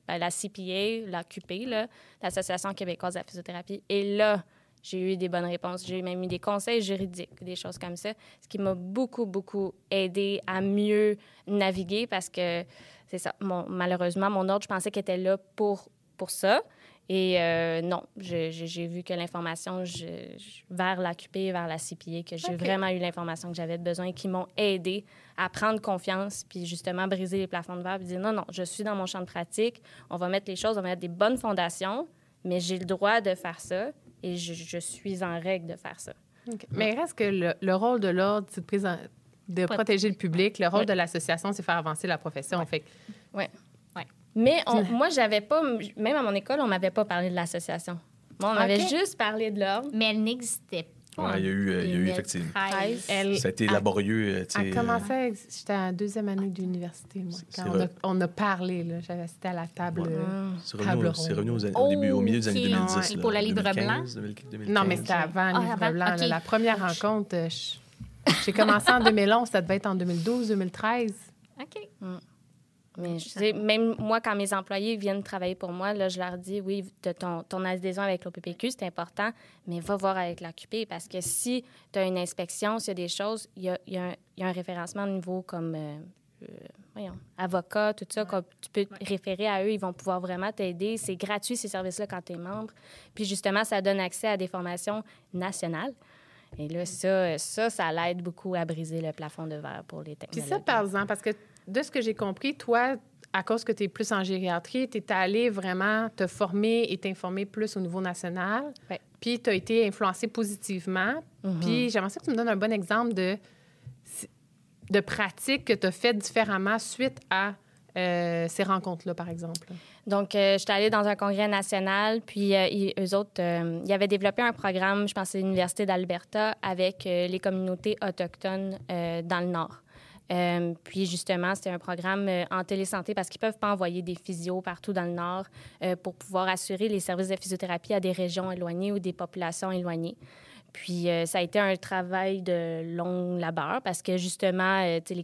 la CPA, la QP, là, l'Association québécoise de la physiothérapie. Et là, j'ai eu des bonnes réponses. J'ai même eu des conseils juridiques, des choses comme ça, ce qui m'a beaucoup, beaucoup aidé à mieux naviguer parce que, c'est ça, malheureusement, mon ordre, je pensais qu'il était là pour ça. Et non, j'ai vu que l'information vers la QP, vers la CPA, que j'ai OK. vraiment eu l'information que j'avais besoin et qui m'ont aidé à prendre confiance puis justement briser les plafonds de verre puis dire non, non, je suis dans mon champ de pratique, on va mettre les choses, on va mettre des bonnes fondations, mais j'ai le droit de faire ça et je suis en règle de faire ça. OK. Mais il reste que le rôle de l'ordre, c'est de protéger le public. Le rôle Oui. de l'association, c'est faire avancer la profession. Fait que Mais moi, j'avais pas, même à mon école, on m'avait pas parlé de l'association. Moi, on m'avait OK. juste parlé de l'ordre. Mais elle n'existait Oui, il y a eu effectivement. 13. Ça a été laborieux. Elle commençait, j'étais en 2e année d'université, moi, quand on a parlé. Là, j'avais assisté à la table, C'est table revenu ronde. au début, au milieu des années OK. 2010. Et là, pour le livre 2015, blanc? 2015. Non, mais c'était avant le livre avant, blanc. OK. Là, la première rencontre, j'ai commencé en 2011, ça devait être en 2012, 2013. OK. Mais je sais, même moi, quand mes employés viennent travailler pour moi, là, je leur dis, oui, ton adhésion avec l'OPPQ, c'est important, mais va voir avec l'AQP parce que si tu as une inspection, s'il y a des choses, il y a un référencement au niveau comme avocat, tout ça, comme tu peux te référer à eux, ils vont pouvoir vraiment t'aider. C'est gratuit, ces services-là, quand tu es membre. Puis justement, ça donne accès à des formations nationales. Et là, ça l'aide beaucoup à briser le plafond de verre pour les Puis technologues. ça, par exemple, parce que de ce que j'ai compris, toi, à cause que tu es plus en gériatrie, tu es allé vraiment te former et t'informer plus au niveau national. Ouais. Puis tu as été influencé positivement. Puis j'aimerais ça que tu me donnes un bon exemple de pratique que tu as fait différemment suite à ces rencontres-là, par exemple. Donc, j'étais allée dans un congrès national, puis eux autres, ils avaient développé un programme, je pense à l'Université d'Alberta, avec les communautés autochtones dans le Nord. Puis justement, c'était un programme en télésanté parce qu'ils ne peuvent pas envoyer des physios partout dans le Nord pour pouvoir assurer les services de physiothérapie à des régions éloignées ou des populations éloignées. Puis ça a été un travail de long labeur parce que justement, les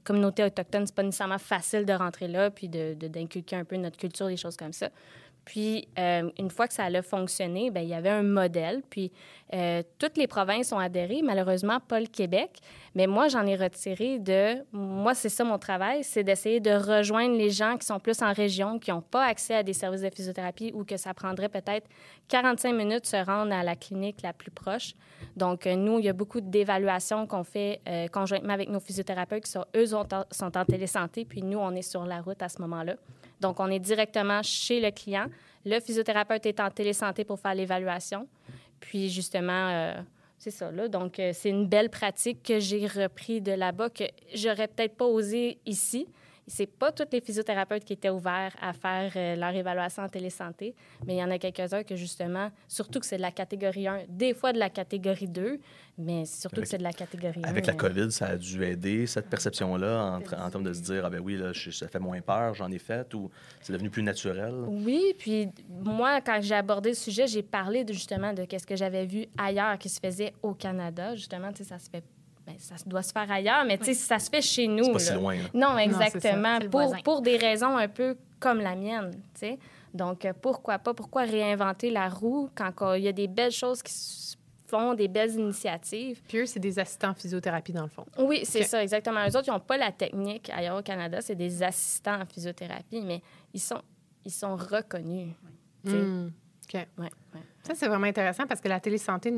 communautés autochtones, c'est pas nécessairement facile de rentrer là puis d'inculquer un peu notre culture, des choses comme ça. Puis, une fois que ça a fonctionné, bien, il y avait un modèle. Puis, toutes les provinces ont adhéré, malheureusement, pas le Québec. Mais moi, j'en ai retiré Moi, c'est ça mon travail, c'est d'essayer de rejoindre les gens qui sont plus en région, qui n'ont pas accès à des services de physiothérapie ou que ça prendrait peut-être 45 minutes de se rendre à la clinique la plus proche. Donc, nous, il y a beaucoup d'évaluations qu'on fait conjointement avec nos physiothérapeutes qui sont en télésanté, puis nous, on est sur la route à ce moment-là. Donc, on est directement chez le client. Le physiothérapeute est en télésanté pour faire l'évaluation. Puis, justement, c'est ça, là. Donc, c'est une belle pratique que j'ai repris de là-bas que j'aurais peut-être pas osé ici. C'est pas tous les physiothérapeutes qui étaient ouverts à faire leur évaluation en télésanté, mais il y en a quelques-uns que, justement, surtout que c'est de la catégorie 1, des fois de la catégorie 2, mais surtout que c'est de la catégorie 1. Avec la COVID, ça a dû aider, cette perception-là, en termes de se dire, ah ben oui, là, ça fait moins peur, j'en ai fait, ou c'est devenu plus naturel? Oui, puis moi, quand j'ai abordé le sujet, j'ai parlé justement de ce que j'avais vu ailleurs qui se faisait au Canada. Justement, tu sais, ça se fait ça doit se faire ailleurs, mais tu sais, ça se fait chez nous. C'est pas si loin. Là. Non, exactement. Non, pour des raisons un peu comme la mienne, tu sais. Donc, pourquoi pas? Pourquoi réinventer la roue quand il y a des belles choses qui se font, des belles initiatives? Puis eux, c'est des assistants en physiothérapie, dans le fond. Oui, c'est ça, exactement. Eux autres, ils n'ont pas la technique ailleurs au Canada. C'est des assistants en physiothérapie, mais ils sont reconnus. OK. Ouais. Ça, c'est vraiment intéressant parce que la télésanté...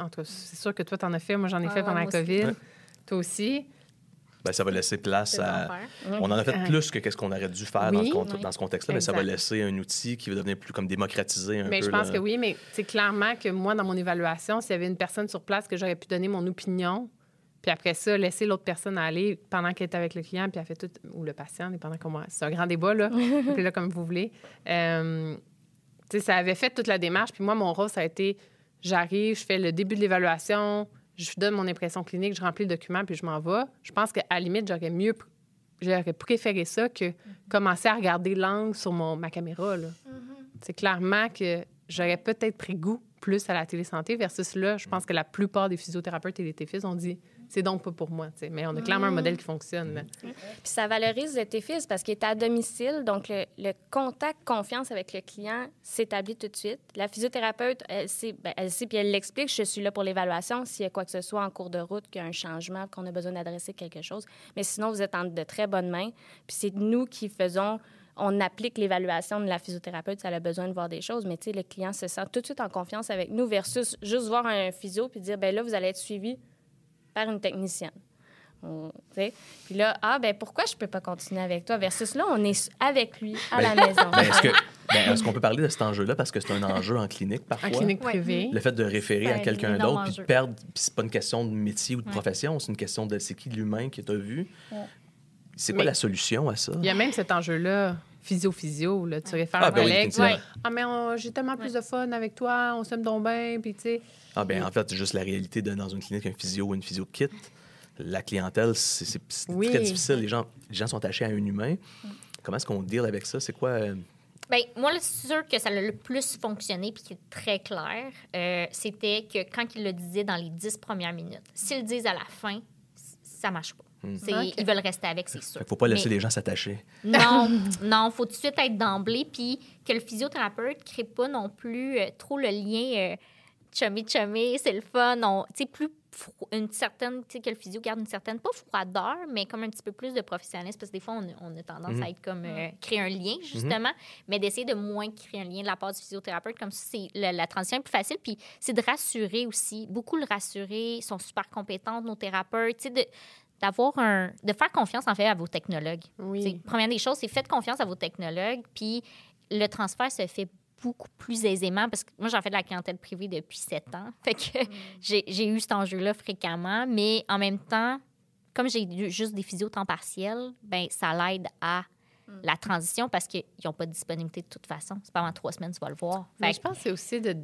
En tout cas, c'est sûr que toi, t'en as fait. Moi, j'en ai fait pendant la COVID. Ouais. Toi aussi. Bien, ça va laisser place à... On en a fait plus que ce qu'on aurait dû faire dans ce contexte-là, mais ça va laisser un outil qui va devenir plus comme démocratisé un peu. Mais je pense que oui, mais c'est clairement que moi, dans mon évaluation, s'il y avait une personne sur place que j'aurais pu donner mon opinion, puis après ça, laisser l'autre personne aller pendant qu'elle était avec le client, puis elle fait tout... Ou le patient, dépendant comment... C'est un grand débat, là. Puis là, comme vous voulez. Tu sais, ça avait fait toute la démarche. Puis moi, mon rôle, ça a été... J'arrive, je fais le début de l'évaluation, je donne mon impression clinique, je remplis le document, puis je m'en vais. Je pense qu'à la limite, j'aurais préféré ça que commencer à regarder l'angle sur ma caméra. Là. C'est clairement que j'aurais peut-être pris goût plus à la télésanté versus là, je pense que la plupart des physiothérapeutes et des TFIS ont dit c'est donc pas pour moi. T'sais. Mais on a clairement un modèle qui fonctionne. Là. Puis ça valorise le TFIS parce qu'il est à domicile, donc le contact, confiance avec le client s'établit tout de suite. La physiothérapeute, elle sait puis elle l'explique, je suis là pour l'évaluation, s'il y a quoi que ce soit en cours de route, qu'il y a un changement, qu'on a besoin d'adresser quelque chose. Mais sinon, vous êtes en de très bonnes mains. Puis c'est nous qui on applique l'évaluation de la physiothérapeute si elle a besoin de voir des choses, mais tu sais, le client se sent tout de suite en confiance avec nous versus juste voir un physio puis dire, bien là, vous allez être suivi par une technicienne. Puis là, pourquoi je peux pas continuer avec toi versus là, on est avec lui à la maison. Est-ce qu'on peut parler de cet enjeu-là parce que c'est un enjeu en clinique parfois? En clinique privée. Le fait de référer à quelqu'un d'autre puis de perdre, puis c'est pas une question de métier ou de profession, c'est une question de c'est qui l'humain qui t'a vu. C'est quoi la solution à ça? Il y a même cet enjeu-là physio, là. Tu réfères Ah, un ben oui, collègue. définitivement. Ah, mais j'ai tellement plus de fun avec toi, on s'aime donc bien, puis tu sais. Ah, ben en fait, juste la réalité de dans une clinique, un physio ou une physio quitte, la clientèle, c'est Oui. très difficile. Les gens sont attachés à un humain. Comment est-ce qu'on deal avec ça? C'est quoi? Bien, moi, là, c'est sûr que ça a le plus fonctionné puis qui est très clair, c'était que quand il le disait dans les 10 premières minutes, s'ils le disent à la fin, ça marche pas. OK. Ils veulent rester avec, c'est sûr. Fait qu'il faut pas laisser Mais les gens s'attacher. non, faut tout de suite être d'emblée, puis que le physiothérapeute crée pas non plus trop le lien chummy, c'est le fun. Tu sais, plus une certaine, tu sais, que le physio garde une certaine, pas froideur, mais comme un petit peu plus de professionnalisme, parce que des fois, on a tendance à être comme, créer un lien, justement, mais d'essayer de moins créer un lien de la part du physiothérapeute, comme ça, c'est la transition est plus facile, puis c'est de rassurer aussi, beaucoup le rassurer, ils sont super compétents, nos thérapeutes, tu sais, de faire confiance, en fait, à vos technologues. Oui. T'sais, première des choses, c'est faites confiance à vos technologues, puis le transfert se fait beaucoup plus aisément, parce que moi, j'en fais de la clientèle privée depuis 7 ans. Fait que j'ai eu cet enjeu-là fréquemment, mais en même temps, comme j'ai juste des physios temps partiel, ben ça l'aide à la transition parce qu'ils n'ont pas de disponibilité de toute façon. C'est pas avant 3 semaines, tu vas le voir. Mais je pense que c'est aussi de... Tu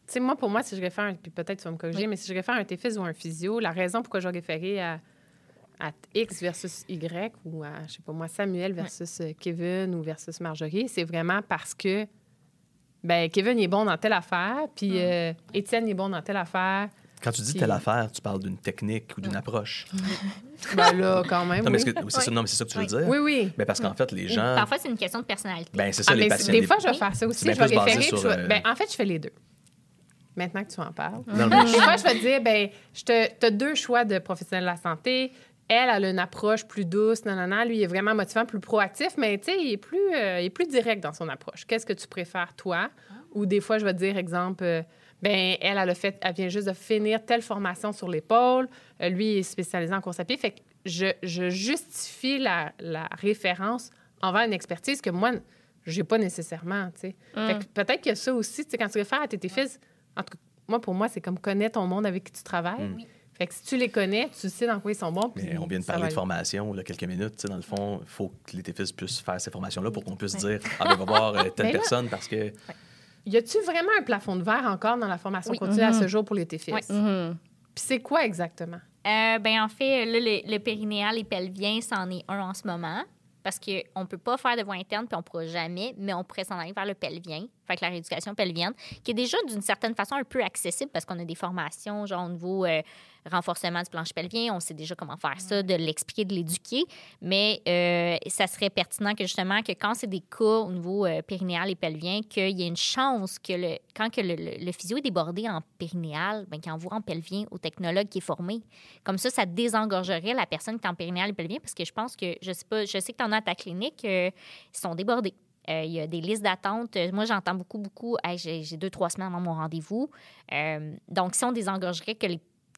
sais, moi, pour moi, si je réfère, puis peut-être tu vas me corriger, mais si je réfère à un TFIS ou un physio, la raison pourquoi je vais référer à X versus Y ou à, je sais pas moi, Samuel versus Kevin ou versus Marjorie, c'est vraiment parce que ben Kevin il est bon dans telle affaire, puis Étienne il est bon dans telle affaire. Quand tu dis Puis- telle affaire, tu parles d'une technique ou d'une approche. Ben là, quand même, Non, mais oui. c'est ça, non, mais c'est ça que tu veux dire? Oui, oui. Mais parce qu'en fait, les gens... Parfois, c'est une question de personnalité. Ben, c'est ça, Ah, les mais patients... des les- fois, je vais faire ça aussi. C'est Je vais bien plus basé référer. sur, Ben, en fait, je fais les deux. Maintenant que tu en parles. Non, mais Des fois, je vais te dire, ben, t'as 2 choix de professionnels de la santé. Elle a une approche plus douce, nanana. Lui, il est vraiment motivant, plus proactif, mais tu sais, il est plus direct dans son approche. Qu'est-ce que tu préfères, toi? Ou des fois, je vais te dire, exemple, ben, elle vient juste de finir telle formation sur l'épaule. Lui, il est spécialisé en course à pied. Fait que je justifie la référence envers une expertise que moi, j'ai pas nécessairement, tu sais. Fait que peut-être qu'il y a ça aussi, tu sais, quand tu réfères à tes fils, en tout cas, moi, pour moi, c'est comme connaître ton monde avec qui tu travailles. Fait que si tu les connais, tu sais dans quoi ils sont bons. Mais on vient de parler de formation, là, quelques minutes. Tu sais, dans le fond, il faut que les TFIS puissent faire ces formations-là pour qu'on puisse dire « Ah, ben, va voir telle Ben là- personne parce que... » Y a-tu vraiment un plafond de verre encore dans la formation continue à ce jour pour les TFIS? Oui. Puis c'est quoi exactement? Ben en fait, là, le périnéal et pelvien, c'en est un en ce moment. Parce qu'on ne peut pas faire de voie interne, puis on ne pourra jamais, mais on pourrait s'en aller vers le pelvien, fait que la rééducation pelvienne, qui est déjà d'une certaine façon un peu accessible parce qu'on a des formations, genre au niveau renforcement du plancher pelvien, on sait déjà comment faire ça, de l'expliquer, de l'éduquer, mais ça serait pertinent que justement, que quand c'est des cas au niveau périnéal et pelvien, qu'il y ait une chance que quand le physio est débordé en périnéal, ben, qu'il envoie en pelvien au technologue qui est formé. Comme ça désengorgerait la personne qui est en périnéal et pelvien, parce que je pense que, je sais que tu en as à ta clinique, ils sont débordés. Il y a des listes d'attente. Moi, j'entends beaucoup. Hey, j'ai 2-3 semaines avant mon rendez-vous. Donc, si on désengorgerait que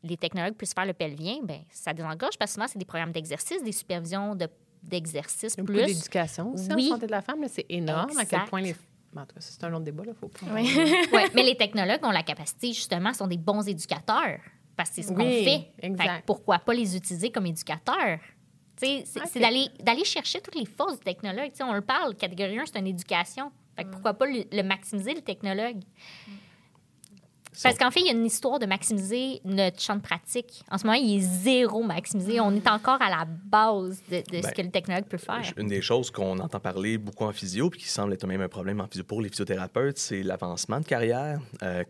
les technologues puissent faire le pelvien, bien, ça désengorge parce que souvent, c'est des programmes d'exercice, des supervisions d'exercice Beaucoup plus. d'éducation aussi Oui. en santé de la femme. là, c'est énorme à quel Exact. point les... En tout cas, ça, c'est un autre débat. Là, faut pas... Ouais, mais les technologues ont la capacité, justement, sont des bons éducateurs parce que c'est ce qu'on Oui, fait. exact. Fait que pourquoi pas les utiliser comme éducateurs? C'est OK. d'aller chercher toutes les forces du technologue. T'sais, on le parle, catégorie 1, c'est une éducation. Fait que pourquoi pas le maximiser, le technologue? Parce qu'en fait, il y a une histoire de maximiser notre champ de pratique. En ce moment, il est zéro maximisé. On est encore à la base de ce que le technologue peut faire. Une des choses qu'on entend parler beaucoup en physio, puis qui semble être même un problème en physio pour les physiothérapeutes, c'est l'avancement de carrière.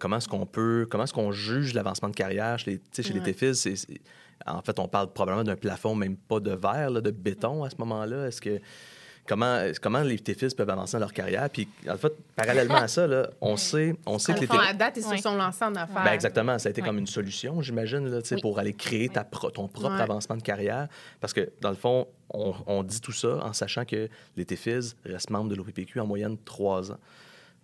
Comment est-ce qu'on juge l'avancement de carrière chez les TFIS? En fait, on parle probablement d'un plafond, même pas de verre, là, de béton à ce moment-là. Est-ce que comment les TFIS peuvent avancer dans leur carrière? Puis, en fait, parallèlement à ça, là, on sait que les fond, à date, ils se Oui. sont lancés en affaires. Ben exactement, ça a été comme une solution, j'imagine, là, Oui. pour aller créer ton propre Ouais. avancement de carrière. Parce que, dans le fond, on dit tout ça en sachant que les TFIS restent membres de l'OPPQ en moyenne 3 ans.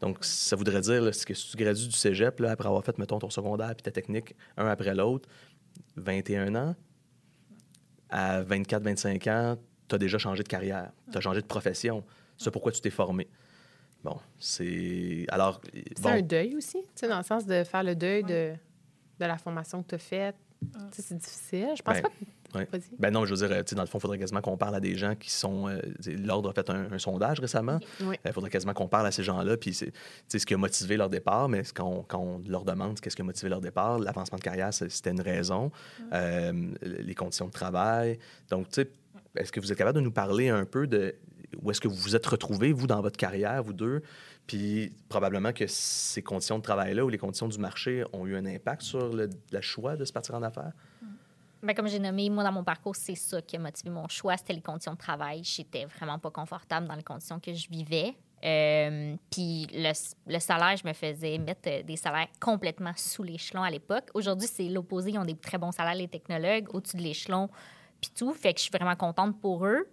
Donc, ça voudrait dire là, que si tu gradues du cégep, là, après avoir fait, mettons, ton secondaire puis ta technique, un après l'autre, 21 ans, à 24-25 ans, tu as déjà changé de carrière, tu as changé de profession. C'est pourquoi tu t'es formé. Bon, c'est... Alors, C'est un deuil aussi, tu sais, dans le sens de faire le deuil de la formation que tu as faite. Tu sais, c'est difficile. Je pense Ben, pas Ouais. Vas-y. Ben non, je veux dire, dans le fond, il faudrait quasiment qu'on parle à des gens qui sont... L'Ordre a fait un sondage récemment. Oui. Il faudrait quasiment qu'on parle à ces gens-là, puis c'est ce qui a motivé leur départ, mais quand on leur demande qu'est-ce qui a motivé leur départ, l'avancement de carrière, c'était une raison. Les conditions de travail. Donc, tu sais, est-ce que vous êtes capable de nous parler un peu de où est-ce que vous vous êtes retrouvés, vous, dans votre carrière, vous deux? Puis probablement que ces conditions de travail-là ou les conditions du marché ont eu un impact sur le choix de se partir en affaires? Bien, comme j'ai nommé, moi, dans mon parcours, c'est ça qui a motivé mon choix. C'était les conditions de travail. J'étais vraiment pas confortable dans les conditions que je vivais. Puis le salaire, je me faisais mettre des salaires complètement sous l'échelon à l'époque. Aujourd'hui, c'est l'opposé. Ils ont des très bons salaires, les technologues, au-dessus de l'échelon, puis tout. Fait que je suis vraiment contente pour eux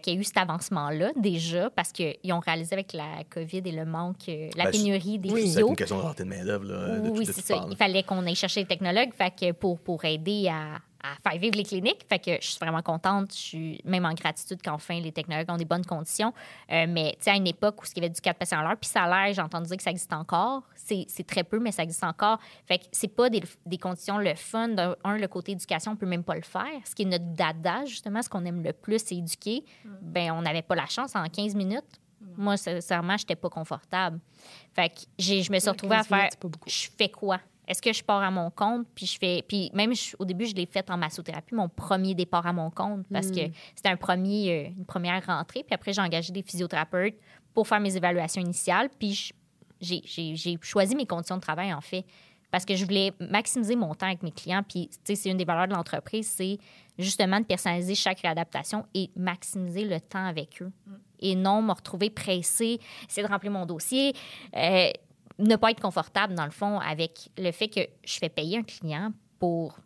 qu'il y ait eu cet avancement-là déjà, parce qu'ils ont réalisé avec la COVID et le manque, la pénurie des C'est physio. une question de rareté de main-d'œuvre, là. Oui, c'est ça. Il fallait qu'on aille chercher les technologues pour aider à faire vivre les cliniques. Fait que je suis vraiment contente. Je suis même en gratitude qu'enfin les technologues ont des bonnes conditions. Mais tu sais, à une époque où il y avait du 4 patients à l'heure, puis salaire, j'ai entendu dire que ça existe encore. C'est très peu, mais ça existe encore. Fait que c'est pas des conditions le fun. Le côté éducation, on peut même pas le faire. Ce qui est notre dada, justement, ce qu'on aime le plus, c'est éduquer. Ben on n'avait pas la chance en 15 minutes. Moi, sincèrement, j'étais pas confortable. Fait que je me suis retrouvée à faire... Je fais quoi? Est-ce que je pars à mon compte? Puis même au début, je l'ai fait en massothérapie, mon premier départ à mon compte, parce que c'était une première rentrée. Puis après, j'ai engagé des physiothérapeutes pour faire mes évaluations initiales. Puis j'ai choisi mes conditions de travail, en fait, parce que je voulais maximiser mon temps avec mes clients. Puis, tu sais, c'est une des valeurs de l'entreprise, c'est justement de personnaliser chaque réadaptation et maximiser le temps avec eux. Et non me retrouver pressée, essayer de remplir mon dossier, ne pas être confortable, dans le fond, avec le fait que je fais payer un client pour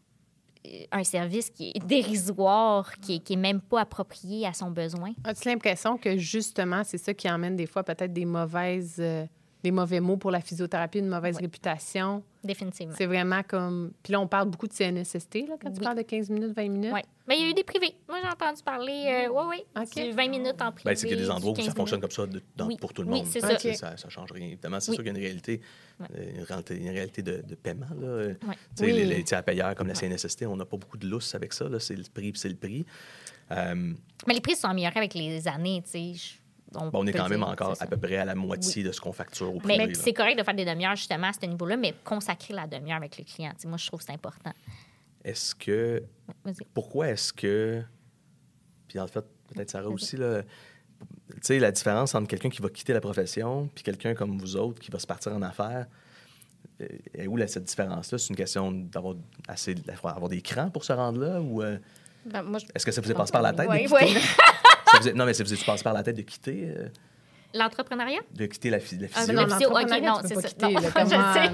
un service qui est dérisoire, qui est même pas approprié à son besoin. As-tu l'impression que, justement, c'est ça qui amène des fois peut-être des mauvais mots pour la physiothérapie, une mauvaise réputation? Définitivement. C'est vraiment comme... Puis là, on parle beaucoup de CNSST, là, quand tu parles de 15 minutes, 20 minutes. Oui. Mais il y a eu des privés. Moi, j'ai entendu parler... oui. Okay. 20 minutes en privé. Bien, c'est qu'il y a des endroits où ça fonctionne comme ça pour tout le monde. Oui, c'est ça. Ça ne change rien. Évidemment, c'est sûr qu'il y a une réalité de paiement. Là. Oui. Les tiers payeurs comme la CNSST, on n'a pas beaucoup de lousse avec ça. Là. C'est le prix, puis c'est le prix. Mais les prix se sont améliorés avec les années, tu sais. On est quand même encore à peu près à la moitié de ce qu'on facture au privé. Mais c'est correct de faire des demi-heures, justement, à ce niveau-là, mais consacrer la demi-heure avec le client. Moi, je trouve que c'est important. Est-ce que... Vas-y. Pourquoi est-ce que... Puis en fait, peut-être Sarah aussi, là... Tu sais, la différence entre quelqu'un qui va quitter la profession puis quelqu'un comme vous autres qui va se partir en affaires, et où cette différence-là? C'est une question d'avoir des crans pour se rendre là? Ou est-ce que ça vous est passé par la tête de quitter? Non, mais ça vous est passé par la tête de quitter... L'entrepreneuriat? De quitter la physio. Non, c'est ça. Non, je sais.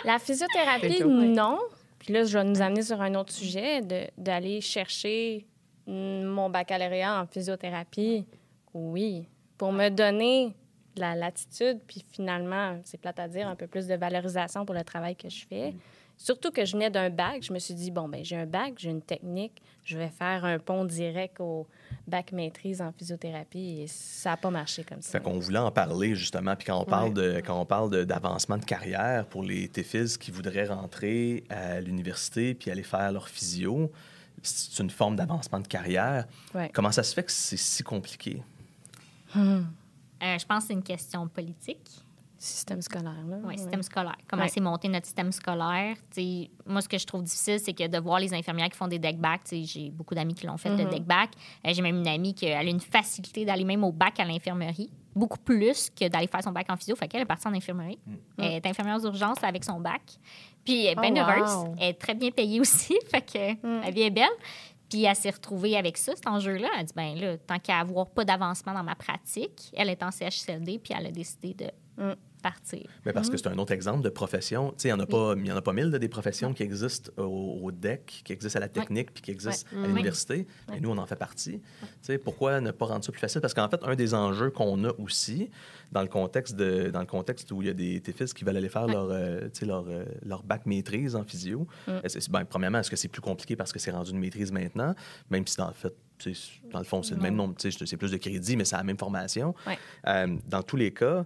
La physiothérapie, non. Puis là, je vais nous amener sur un autre sujet, d'aller chercher mon baccalauréat en physiothérapie. Oui, pour me donner la latitude, puis finalement, c'est plate à dire, un peu plus de valorisation pour le travail que je fais. Surtout que je venais d'un bac, je me suis dit, bon, ben j'ai un bac, j'ai une technique, je vais faire un pont direct au bac maîtrise en physiothérapie et ça n'a pas marché comme ça. Fait qu'on voulait en parler, justement, puis quand on parle d'avancement de carrière pour les TFIS qui voudraient rentrer à l'université puis aller faire leur physio, c'est une forme d'avancement de carrière. Ouais. Comment ça se fait que c'est si compliqué? Je pense que c'est une question politique. Système scolaire, là. Oui, système scolaire. Comment c'est monté notre système scolaire? T'sais, moi, ce que je trouve difficile, c'est que de voir les infirmières qui font des deck back. J'ai beaucoup d'amis qui l'ont fait, le deck back. J'ai même une amie qui a une facilité d'aller même au bac à l'infirmerie, beaucoup plus que d'aller faire son bac en physio. Fait qu'elle est partie en infirmerie. Elle est infirmière aux urgences avec son bac. Puis elle est bien heureuse. Elle est très bien payée aussi. Fait que la vie est belle. Puis elle s'est retrouvée avec ça, cet enjeu-là. Elle a dit, ben là, tant qu'à avoir pas d'avancement dans ma pratique, elle est en CHSLD, puis elle a décidé de partir. Mais parce que c'est un autre exemple de profession. Tu sais, il n'y en a pas mille des professions qui existent au DEC, qui existent à la technique, puis qui existent à l'université. Et nous, on en fait partie. Tu sais, pourquoi ne pas rendre ça plus facile? Parce qu'en fait, un des enjeux qu'on a aussi, dans le contexte où il y a des TFIS qui veulent aller faire leur bac maîtrise en physio, premièrement, est-ce que c'est plus compliqué parce que c'est rendu une maîtrise maintenant, même si, dans le fond, c'est le même nombre, c'est plus de crédits, mais c'est la même formation. Dans tous les cas,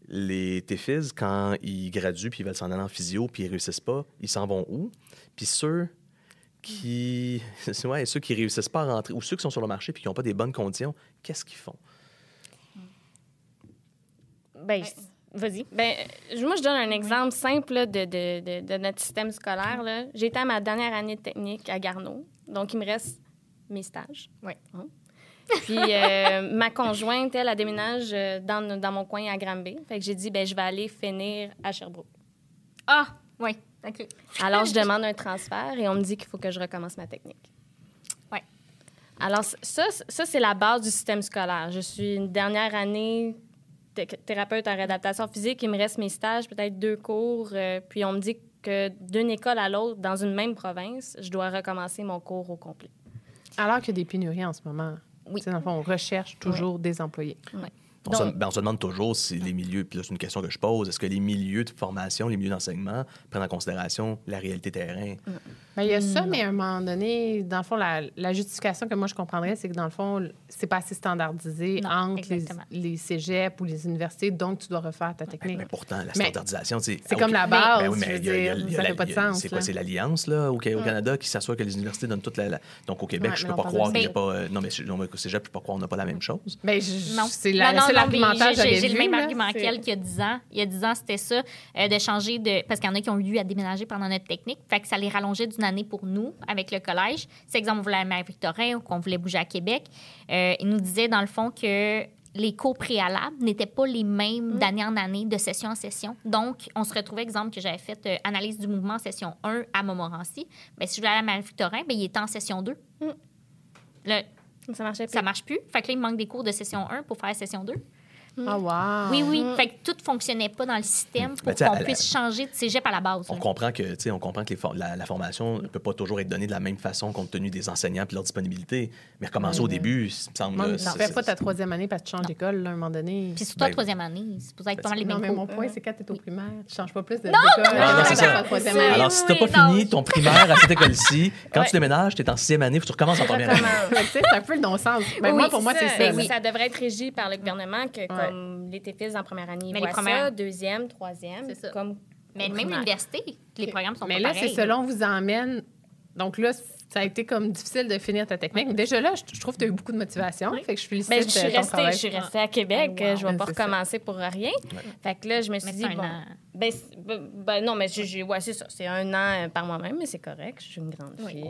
les TFIS, quand ils graduent puis ils veulent s'en aller en physio puis ils réussissent pas, ils s'en vont où? Puis ceux ceux qui réussissent pas à rentrer, ou ceux qui sont sur le marché puis qui n'ont pas des bonnes conditions, qu'est-ce qu'ils font? Ben, vas-y. Ben, moi, je donne un exemple simple là, de notre système scolaire. Là. J'ai été à ma dernière année de technique à Garneau. Donc, il me reste mes stages. Oui. Puis, ma conjointe, elle déménage dans mon coin à Granby. Fait que j'ai dit, ben, je vais aller finir à Sherbrooke. Ah, oui. OK. Alors, je demande un transfert et on me dit qu'il faut que je recommence ma technique. Oui. Alors, ça c'est la base du système scolaire. Je suis une dernière année thérapeute en réadaptation physique. Il me reste mes stages, peut-être 2 cours. Puis on me dit que d'une école à l'autre, dans une même province, je dois recommencer mon cours au complet. Alors qu'il y a des pénuries en ce moment. Oui. Dans le fond, on recherche toujours des employés. Ouais. On se demande toujours si les milieux, puis là, c'est une question que je pose, est-ce que les milieux de formation, les milieux d'enseignement prennent en considération la réalité terrain? Bien, il y a ça, mais à un moment donné, dans le fond, la justification que moi, je comprendrais, c'est que dans le fond, c'est pas assez standardisé Non, entre exactement. les cégeps ou les universités, donc tu dois refaire ta technique. Mais pourtant, la standardisation, c'est comme la base, Ben oui, mais je veux dire, ça fait pas de sens. C'est quoi? là. C'est l'Alliance, là, au Canada, qui s'assure que les universités donnent toute la... Donc, au Québec, Ouais, je mais peux pas on croire parle qu'il n'y a de- pas... Non, mais au Cégep, je peux pas croire qu'on n'a pas la même chose. Bien, Non. c'est Non, le non, seul non, argumentaire mais que j'avais j'ai vu. le même là, argument c'est- qu'elle qu'il y a 10 ans. Il y a 10 ans, c'était ça, de changer de... Parce qu'il y en a qui ont eu à déménager pendant notre technique. Fait que ça les rallongeait d'une année pour nous, avec le collège. C'est exemple, on voulait aller à Victorin ou qu'on voulait bouger à Québec. Ils nous disaient, dans le fond, que les cours préalables n'étaient pas les mêmes d'année en année, de session en session. Donc, on se retrouvait, exemple, que j'avais fait analyse du mouvement session 1 à Montmorency. Bien, si je voulais aller à Marie-Victorin, bien, il était en session 2. Là, Ça marchait ça marche plus. Fait que là, il manque des cours de session 1 pour faire session 2. Ah, wow. Oui, oui. Fait que tout fonctionnait pas dans le système pour Ben, tu sais, qu'on puisse changer de cégep à la base. On là. comprend que, la formation ne peut pas toujours être donnée de la même façon compte tenu des enseignants et de leur disponibilité. Mais recommencer au début, ça me semble... Non, là, tu fais pas ta 3e année parce que tu changes d'école, là, à un moment donné. Puis surtout en Ben, troisième année, c'est supposé être pas mal les Non, mêmes mais cours. mon point, c'est quand tu es au primaire, tu changes pas plus d'école. Non, c'est ça. la 3e Oui, année. Alors, si tu n'as pas oui, non. fini ton primaire à cette école-ci, quand Ouais. tu déménages, tu es en 6e année, il faut que tu recommences en première année. Fait que, tu sais, c'est un peu le non-sens. Ben, Oui, moi, pour moi, c'est ça. Oui, là. ça devrait être régi par le gouvernement que comme les TFIS en première année, Mais ils les voient premières- ça, 2e, 3e, C'est ça. comme Mais au même primaire. l'université, les programmes sont Mais pas là, pareils. c'est selon vous emmène. Donc là, ça a été comme difficile de finir ta technique. Déjà là, je trouve que tu as eu beaucoup de motivation. Fait que je félicite Ben, je suis ton travail. restée à Québec. Ah, wow. Je vais pas C'est ça. recommencer pour rien. Fait que là, je me suis Mais dit, c'est un bon... an. Ben, non, mais ouais, c'est ça. C'est 1 an par moi-même, mais c'est correct. Je suis une grande fille.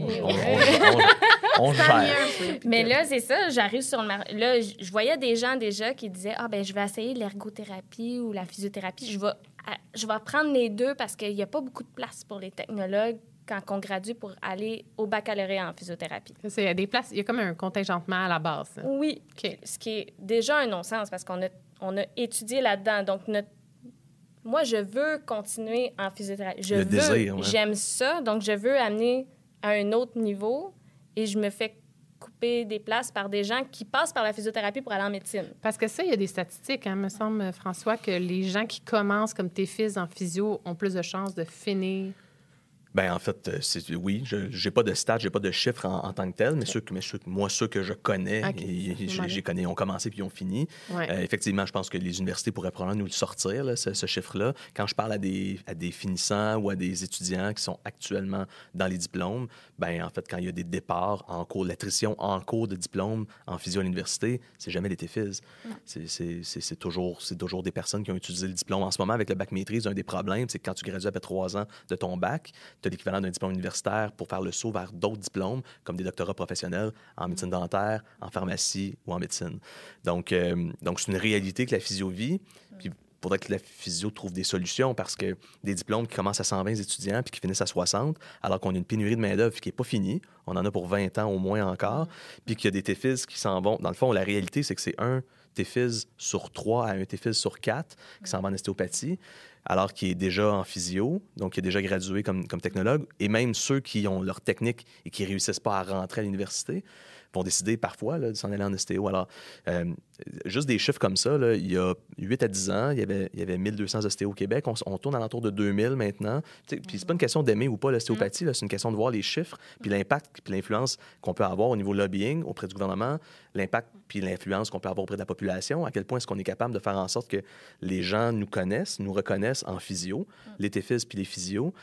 On gère. Mais là, c'est ça, j'arrive sur le marché. Là, je voyais des gens déjà qui disaient « Ah, ben je vais essayer l'ergothérapie ou la physiothérapie. Je vais prendre les deux parce qu'il n'y a pas beaucoup de place pour les technologues quand on gradue pour aller au baccalauréat en physiothérapie. Il y a des places, il y a comme un contingentement à la base. hein. Oui, OK. ce qui est déjà un non-sens parce qu'on a étudié là-dedans. Donc, moi, je veux continuer en physiothérapie. Le désir, ouais. J'aime ça, donc je veux amener à un autre niveau et je me fais couper des places par des gens qui passent par la physiothérapie pour aller en médecine. Parce que ça, il y a des statistiques, hein, me semble, François, que les gens qui commencent comme tes fils en physio ont plus de chances de finir. Ben en fait, oui, j'ai pas de stats, j'ai pas de chiffres en tant que tel, mais ceux que je connais, OK. j'ai connais, ont commencé puis ont fini. Ouais. Effectivement, je pense que les universités pourraient probablement nous le sortir, là, ce chiffre-là. Quand je parle à des finissants ou à des étudiants qui sont actuellement dans les diplômes, ben en fait, quand il y a des départs en cours, l'attrition en cours de diplôme en physio à l'université, c'est jamais les TFIS. C'est toujours des personnes qui ont utilisé le diplôme. En ce moment, avec le bac maîtrise, un des problèmes, c'est que quand tu gradues après 3 ans de ton bac, tu as l'équivalent d'un diplôme universitaire pour faire le saut vers d'autres diplômes, comme des doctorats professionnels en médecine dentaire, en pharmacie ou en médecine. Donc c'est une réalité que la physio vit. Puis, il faudrait que la physio trouve des solutions parce que des diplômes qui commencent à 120 étudiants puis qui finissent à 60, alors qu'on a une pénurie de main-d'œuvre qui n'est pas finie, on en a pour 20 ans au moins encore, puis qu'il y a des TFIS qui s'en vont. Dans le fond, la réalité, c'est que c'est un TFIS sur 3 à un TFIS sur 4 qui s'en va en ostéopathie, alors qu'il est déjà en physio, donc il est déjà gradué comme technologue, et même ceux qui ont leur technique et qui ne réussissent pas à rentrer à l'université vont décider parfois là, de s'en aller en ostéo. Alors, juste des chiffres comme ça, là, il y a 8 à 10 ans, il y avait 1200 ostéos au Québec. On tourne alentour de 2000 maintenant. Puis c'est pas une question d'aimer ou pas l'ostéopathie, là, c'est une question de voir les chiffres, puis l'impact, puis l'influence qu'on peut avoir au niveau lobbying auprès du gouvernement, l'impact puis l'influence qu'on peut avoir auprès de la population, à quel point est-ce qu'on est capable de faire en sorte que les gens nous connaissent, nous reconnaissent en physio, les TFIS puis les physios.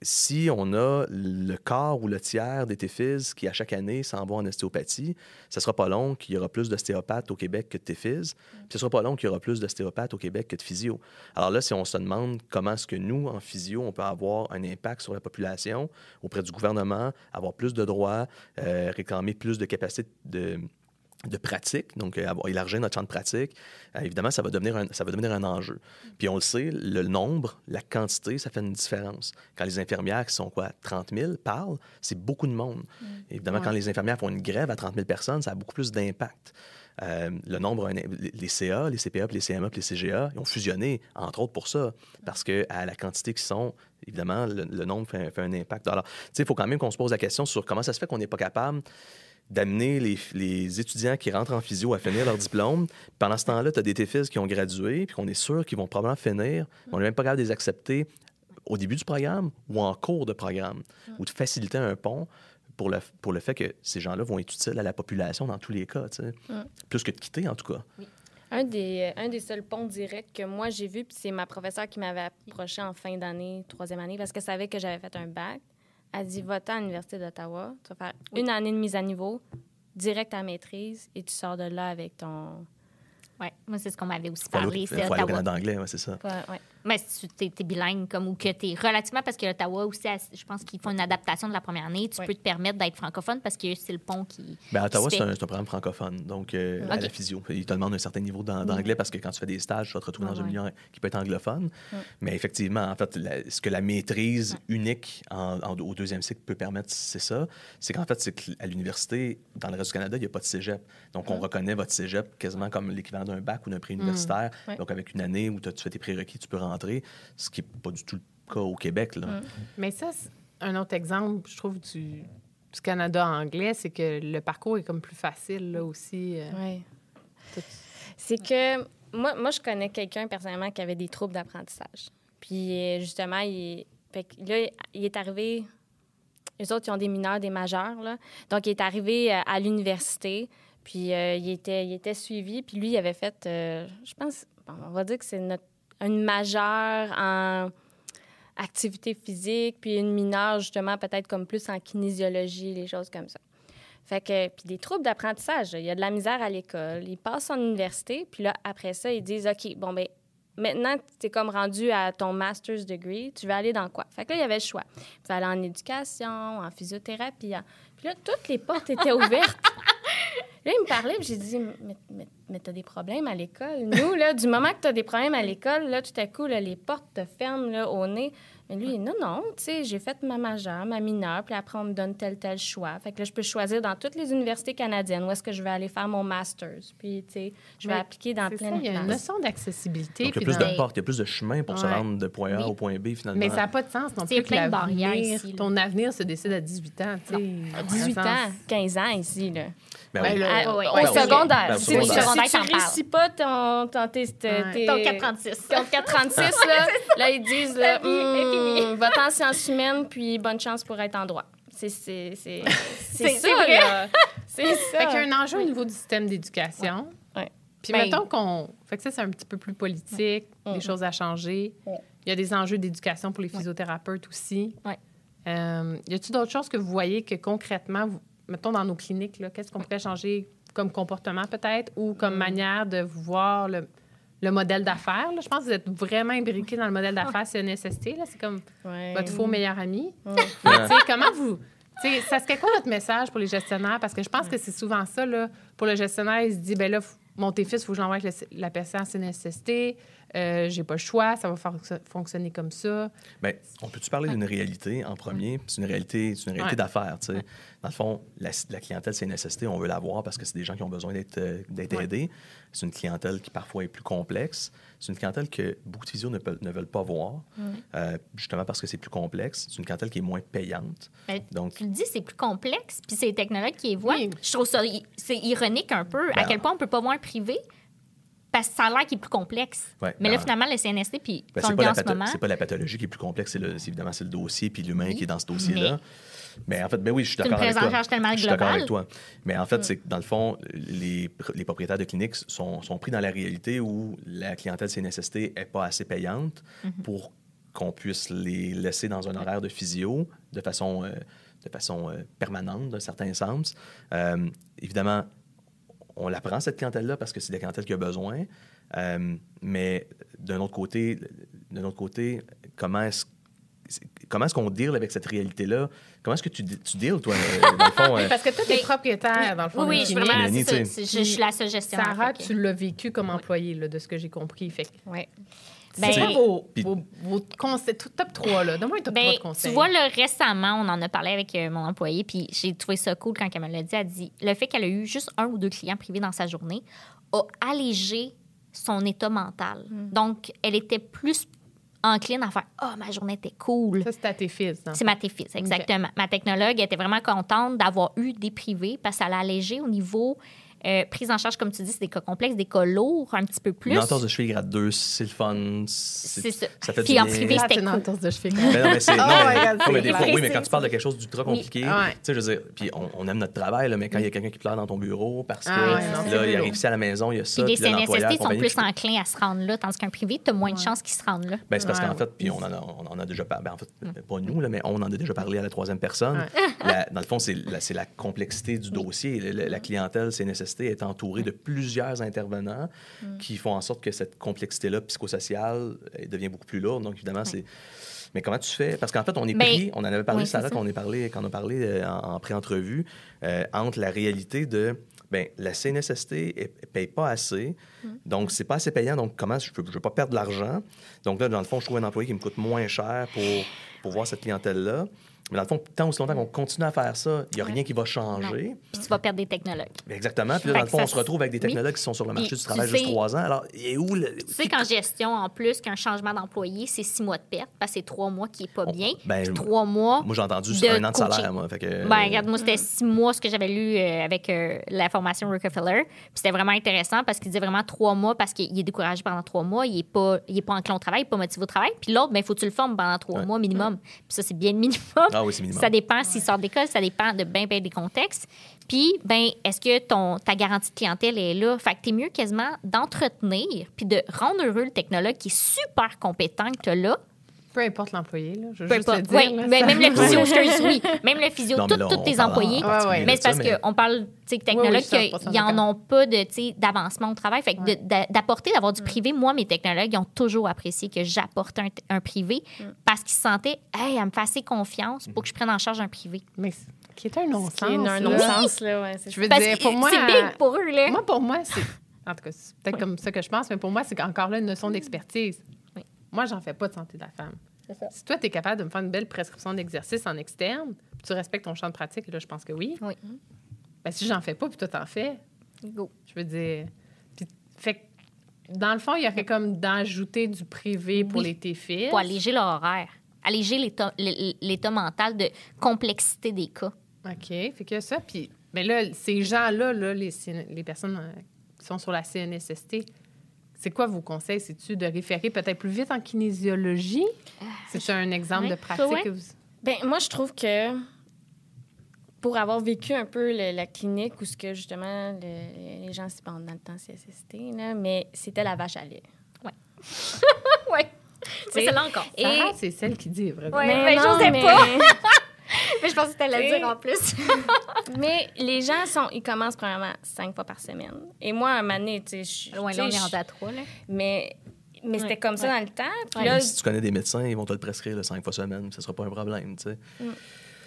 si on a le quart ou le tiers des TFIS qui, à chaque année, s'en vont en ostéopathie, ça ne sera pas long qu'il y aura plus d'ostéopathes au Québec que de TFIS. Puis ce ne sera pas long qu'il y aura plus d'ostéopathes au Québec que de physio. Alors là, si on se demande comment est-ce que nous, en physio, on peut avoir un impact sur la population auprès du gouvernement, avoir plus de droits, réclamer plus de capacité de pratique, donc élargir notre champ de pratique, évidemment, ça va devenir un enjeu. Puis on le sait, le nombre, la quantité, ça fait une différence. Quand les infirmières, qui sont 30 000, parlent, c'est beaucoup de monde. Évidemment, quand les infirmières font une grève à 30 000 personnes, ça a beaucoup plus d'impact. Le nombre, les CA, les CPA, puis les CMA, puis les CGA, ils ont fusionné, entre autres pour ça, parce qu'à la quantité qu'ils sont, évidemment, le nombre fait un impact. Alors, tu sais, il faut quand même qu'on se pose la question sur comment ça se fait qu'on n'est pas capable d'amener les étudiants qui rentrent en physio à finir leur diplôme. Pendant ce temps-là, tu as des TFIS qui ont gradué, puis qu'on est sûr qu'ils vont probablement finir. On n'est même pas capable de les accepter au début du programme ou en cours de programme, ou de faciliter un pont pour le fait que ces gens-là vont être utiles à la population dans tous les cas, tu sais. Plus que de quitter, en tout cas. Oui. Un des seuls ponts directs que moi, j'ai vu, puis c'est ma professeure qui m'avait approché en fin d'année, 3e année, parce qu'elle savait que j'avais fait un bac. Elle dit, va-t'en à l'Université d'Ottawa, tu vas faire une année de mise à niveau, direct à maîtrise, et tu sors de là avec ton... Oui, moi, c'est ce qu'on m'avait aussi parlé. Il faut aller au Canada anglais, ouais, c'est ça. Ouais. Mais si tu es bilingue, comme, ou que tu es relativement, parce que l'Ottawa aussi, je pense qu'ils font une adaptation de la première année, tu peux te permettre d'être francophone parce que c'est le pont qui. Bien, Ottawa, c'est un programme francophone, donc à la physio. Ils te demandent un certain niveau d'anglais parce que quand tu fais des stages, tu vas te retrouver dans un milieu qui peut être anglophone. Mais effectivement, en fait, ce que la maîtrise unique au 2e cycle peut permettre, c'est ça. C'est qu'en fait, c'est qu'à l'université, dans le reste du Canada, il n'y a pas de cégep. Donc, on reconnaît votre cégep quasiment comme l'équivalent d'un bac ou d'un préuniversitaire. Donc, avec une année où tu fais tes prérequis, tu peux rentrer, ce qui n'est pas du tout le cas au Québec. Là. Mais ça, c'est un autre exemple, je trouve, du Canada anglais, c'est que le parcours est comme plus facile, là, aussi. Oui. C'est que moi, je connais quelqu'un, personnellement, qui avait des troubles d'apprentissage. Puis, justement, il est arrivé... Eux autres, ils ont des mineurs, des majeurs, là. Donc, il est arrivé à l'université, puis il était suivi. Puis lui, il avait fait, je pense, on va dire que c'est une majeure en activité physique, puis une mineure, justement, peut-être comme plus en kinésiologie, les choses comme ça. Fait que, puis des troubles d'apprentissage, il y a de la misère à l'école. Ils passent en université, puis là, après ça, ils disent, OK, bon, bien, maintenant, tu es comme rendu à ton master's degree, tu veux aller dans quoi? Fait que là, il y avait le choix. Tu vas aller en éducation, en physiothérapie. Puis là, toutes les portes étaient ouvertes. Là, il me parlait, puis j'ai dit, mais t'as des problèmes à l'école. Nous, là, du moment que t'as des problèmes à l'école, là, tout à coup, là, les portes te ferment là, au nez. Mais lui, non, tu sais, j'ai fait ma majeure, ma mineure, puis après, on me donne tel choix. Fait que là, je peux choisir dans toutes les universités canadiennes où est-ce que je vais aller faire mon master's. Puis, tu sais, je vais appliquer dans plein de Il y a une notion d'accessibilité. Donc, il y a plus de portes, il y a plus de chemins pour se rendre de point A au point B, finalement. Mais ça n'a pas de sens non plus. Plein de barrières ici. Ton avenir se décide à 18 ans, tu sais. À 18 ans, 15 ans ici, là. Au secondaire. Si tu ne réussis pas ton 436. Ton 436, là, ils disent, va-t'en en sciences humaines, puis bonne chance pour être en droit. C'est ça, vrai. Là. C'est ça. Fait qu'il y a un enjeu au niveau du système d'éducation. Ouais. Puis mettons qu'on... Fait que ça, c'est un petit peu plus politique, des choses à changer. Il y a des enjeux d'éducation pour les physiothérapeutes aussi. Y a-t-il d'autres choses que vous voyez que concrètement, mettons dans nos cliniques, là, qu'est-ce qu'on pourrait changer comme comportement peut-être ou comme manière de voir le modèle d'affaires? Là? Je pense que vous êtes vraiment imbriqués dans le modèle d'affaires CNSST. Là. C'est comme votre faux meilleur ami. Mais comment vous... ça serait quoi votre message pour les gestionnaires? Parce que je pense que c'est souvent ça. Là, pour le gestionnaire, il se dit, bien là, mon TFIS, il faut que je l'envoie avec la personne en CNSST. J'ai pas le choix, ça va fonctionner comme ça. Bien, on peut-tu parler d'une réalité en premier? C'est une réalité d'affaires, tu sais. Dans le fond, la clientèle CNSST, on veut l'avoir parce que c'est des gens qui ont besoin d'être aidés. C'est une clientèle qui parfois est plus complexe. C'est une clientèle que beaucoup de physios ne veulent pas voir, justement parce que c'est plus complexe. C'est une clientèle qui est moins payante. Donc, tu le dis, c'est plus complexe, puis c'est les technologues qui les voient. Je trouve ça c'est ironique un peu, à quel point on peut pas voir un privé. Parce que ça a l'air qu'il est plus complexe. Mais là, finalement, le CNST, puis en ce moment... C'est pas la pathologie qui est plus complexe, évidemment, c'est le dossier puis l'humain qui est dans ce dossier-là. Mais en fait, oui, je suis d'accord avec toi. Je suis d'accord avec toi. Mais en fait, c'est que dans le fond, les propriétaires de cliniques sont pris dans la réalité où la clientèle CNSST n'est pas assez payante pour qu'on puisse les laisser dans un horaire de physio de façon permanente, d'un certain sens. Évidemment, on la prend, cette clientèle-là, parce que c'est la clientèle qui a besoin. Mais d'un autre côté, comment est-ce qu'on deal avec cette réalité-là? Comment est-ce que tu deals, toi, dans le fond? Parce que toi, tu es propriétaire, dans le fond. Oui, d'une vraiment, clinique. c'est ça. Je suis la seule gestionnaire. Sarah, tu l'as vécu comme employée, là, de ce que j'ai compris. Fait que Oui. c'est quoi vos conseils, top 3, là? Donne-moi un top 3 de conseils. Tu vois, là, récemment, on en a parlé avec mon employé, puis j'ai trouvé ça cool quand elle me l'a dit. Elle dit, le fait qu'elle a eu juste 1 ou 2 clients privés dans sa journée a allégé son état mental. Donc, elle était plus encline à faire « Ah, ma journée était cool ». Ça, c'est à tes fils. C'est ma fils, exactement. Okay. Ma technologue était vraiment contente d'avoir eu des privés parce que ça l'a allégé au niveau prise en charge, comme tu dis, c'est des cas complexes, des cas lourds, un petit peu plus. Une entorse de cheville grade 2, c'est le fun. C'est ça. Ça fait puis du en bien. privé, c'était une cool. entorse de cheville. Mais non, mais c'est... God, oui, mais quand tu parles de quelque chose d'ultra compliqué, Oui. tu sais, je veux dire, puis on aime notre travail, là, mais quand il y a quelqu'un qui pleure dans ton bureau parce que non, là, il arrive ici à la maison, il y a ça, Puis puis les là, l'employeur, CNSST sont compagnie, plus enclins à se rendre là, tandis qu'un privé, tu as moins de chances qu'ils se rendent là. Ben, c'est parce qu'en fait, puis on en a déjà parlé, en fait, pas nous, là, mais on en a déjà parlé à la troisième personne. Dans le fond, c'est la complexité du dossier. La clientèle CNSST est entourée de plusieurs intervenants qui font en sorte que cette complexité-là psychosociale devient beaucoup plus lourde. Donc, évidemment, c'est... Mais comment tu fais? Parce qu'en fait, on est pris, on en avait parlé, Sarah, quand on a parlé en pré-entrevue, entre la réalité de... Bien, la CNSST ne paye pas assez, donc c'est pas assez payant, donc comment je veux pas perdre de l'argent. Donc là, dans le fond, je trouve un employé qui me coûte moins cher pour voir cette clientèle-là. Mais dans le fond, tant aussi longtemps qu'on continue à faire ça, il n'y a rien qui va changer. Non. Puis tu vas perdre des technologues. Exactement. Puis là, dans le fond, on se retrouve avec des technologues qui sont sur le marché du travail juste 3 ans. Alors, et où le... Tu sais qu'en gestion, en plus, qu'un changement d'employé, c'est 6 mois de perte, parce que c'est 3 mois qui n'est pas bien. Puis 3 mois. Moi, j'ai entendu de 1 an de coaching. salaire, moi. Fait que... Ben, regarde, moi, c'était 6 mois ce que j'avais lu avec la formation Rockefeller. Puis c'était vraiment intéressant parce qu'il disait vraiment 3 mois parce qu'il est découragé pendant 3 mois, il est pas enclin au travail, il n'est pas motivé au travail. Puis l'autre, il faut que tu le formes pendant 3 mois minimum. Puis ça, c'est bien le minimum. Ah oui, c'est minimum. Ça dépend s'il sort d'école, ça dépend de bien des contextes. Puis, ben, est-ce que ta garantie de clientèle est là? Fait que t'es mieux quasiment d'entretenir puis de rendre heureux le technologue qui est super compétent que t'as là. Peu importe l'employé, là. Je veux Peu juste le importe. dire. Oui, là, mais ça- même le physio, oui. Même le physio, Non, mais là, tous on tes parle employés. en particulier Mais de c'est parce ça, mais- qu'on parle, tu sais, technologues Oui, oui, qui 100% n'en d'accord. ont pas d'avancement au travail. Fait que d'apporter, d'avoir du privé, moi, mes technologues, ils ont toujours apprécié que j'apporte un privé parce qu'ils se sentaient, hey, elle me fait assez confiance pour que je prenne en charge un privé. Mais qui est un non-sens. Qui est un là. non-sens, là, ouais, c'est Je veux Parce dire, que pour moi... c'est big pour eux, là. Pour moi, c'est... En tout cas, c'est peut-être comme ça que je pense, mais pour moi, c'est encore là une notion d'expertise. Oui. Moi, j'en fais pas de santé de la femme. C'est ça. Si toi, tu es capable de me faire une belle prescription d'exercice en externe, puis tu respectes ton champ de pratique, là, je pense que oui. Oui. Ben, si j'en fais pas, puis toi, t'en fais, Go. je veux dire... Puis, fait que, dans le fond, il y aurait comme d'ajouter du privé pour Oui. les TFIS. Pour alléger leur horaire. Alléger l'état mental de complexité des cas. OK, fait que ça, puis... Mais là, ces gens-là, là, les personnes qui sont sur la CNSST, c'est quoi vos conseils? C'est-tu de référer peut-être plus vite en kinésiologie? C'est un exemple oui, de pratique ouais. que vous... Ben moi, je trouve que pour avoir vécu un peu la clinique où ce que justement les gens s'y pendent dans le temps CSST, là, mais c'était la vache à lait. Oui. C'est celle-là encore. Sarah, c'est celle qui dit, vraiment. Ouais. Mais ben, non, j'osais mais... pas. Mais je pensais que tu allais Et- dire en plus. mais les gens ils commencent premièrement 5 fois par semaine. Et moi, à un moment donné, tu sais, Loin, là, on est rendu à 3, là. mais c'était comme ça dans le temps. Puis Ouais. là, Si tu connais des médecins, ils vont te le prescrire 5 fois semaine, ce sera pas un problème, tu sais.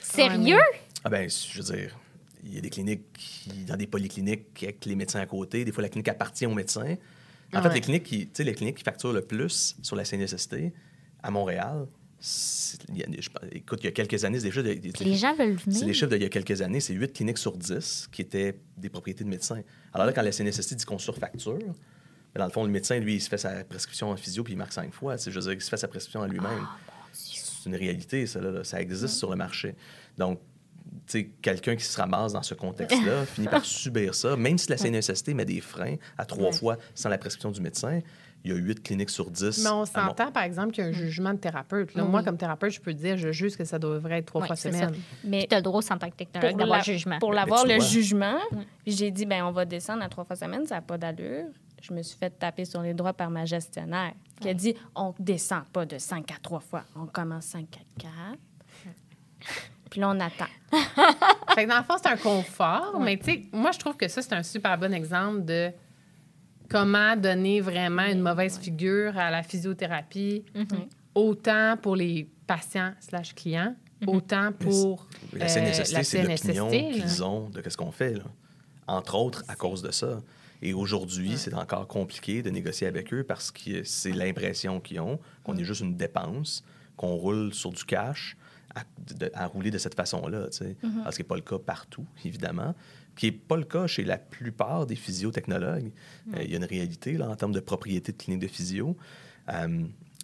Sérieux? Ah ben, je veux dire, il y a des cliniques, dans des polycliniques avec les médecins à côté. Des fois, la clinique appartient aux médecins. En fait, Ouais. les cliniques qui facturent le plus sur la CNSST à Montréal, écoute, il y a quelques années, c'est des chiffres Les gens veulent venir. c'est les chiffres d'il y a quelques années, c'est 8 cliniques sur 10 qui étaient des propriétés de médecins. Alors là, quand la CNSST dit qu'on surfacture, ben, dans le fond, le médecin, lui, il se fait sa prescription en physio puis il marque 5 fois. Je veux dire, il se fait sa prescription à lui-même. C'est une réalité, ça, là, ça existe sur le marché. Donc, tu sais, quelqu'un qui se ramasse dans ce contexte-là finit par subir ça. Même si la CNSST met des freins à 3 fois sans la prescription du médecin, il y a 8 cliniques sur 10. Mais on s'entend, par exemple, qu'il y a un jugement de thérapeute. Là, Moi, comme thérapeute, je peux te dire, je juge que ça devrait être 3 Oui, fois c'est semaine. ça. mais Puis tu as le droit, en tant que technologue, d'avoir le jugement. pour l'avoir tu le vois. jugement, puis j'ai dit, ben on va descendre à 3 fois semaine, ça n'a pas d'allure. je me suis fait taper sur les doigts par ma gestionnaire qui a dit on descend pas de 5 à 3 fois, on commence 5 à 4. Puis là, on attend. Fait que dans le fond, c'est un confort, mais tu sais, moi, je trouve que ça, c'est un super bon exemple de comment donner vraiment une mauvaise figure à la physiothérapie, autant pour les patients / clients, autant pour La CNSST, c'est l'opinion là. qu'ils ont de ce qu'on fait, là. Entre autres, à cause de ça. Et aujourd'hui, c'est encore compliqué de négocier avec eux parce que c'est l'impression qu'ils ont qu'on est juste une dépense, qu'on roule sur du cash à rouler de cette façon-là, tu sais. Ce qui n'est pas le cas partout, évidemment, qui n'est pas le cas chez la plupart des physiotechnologues. Il y a une réalité là, en termes de propriété de clinique de physio.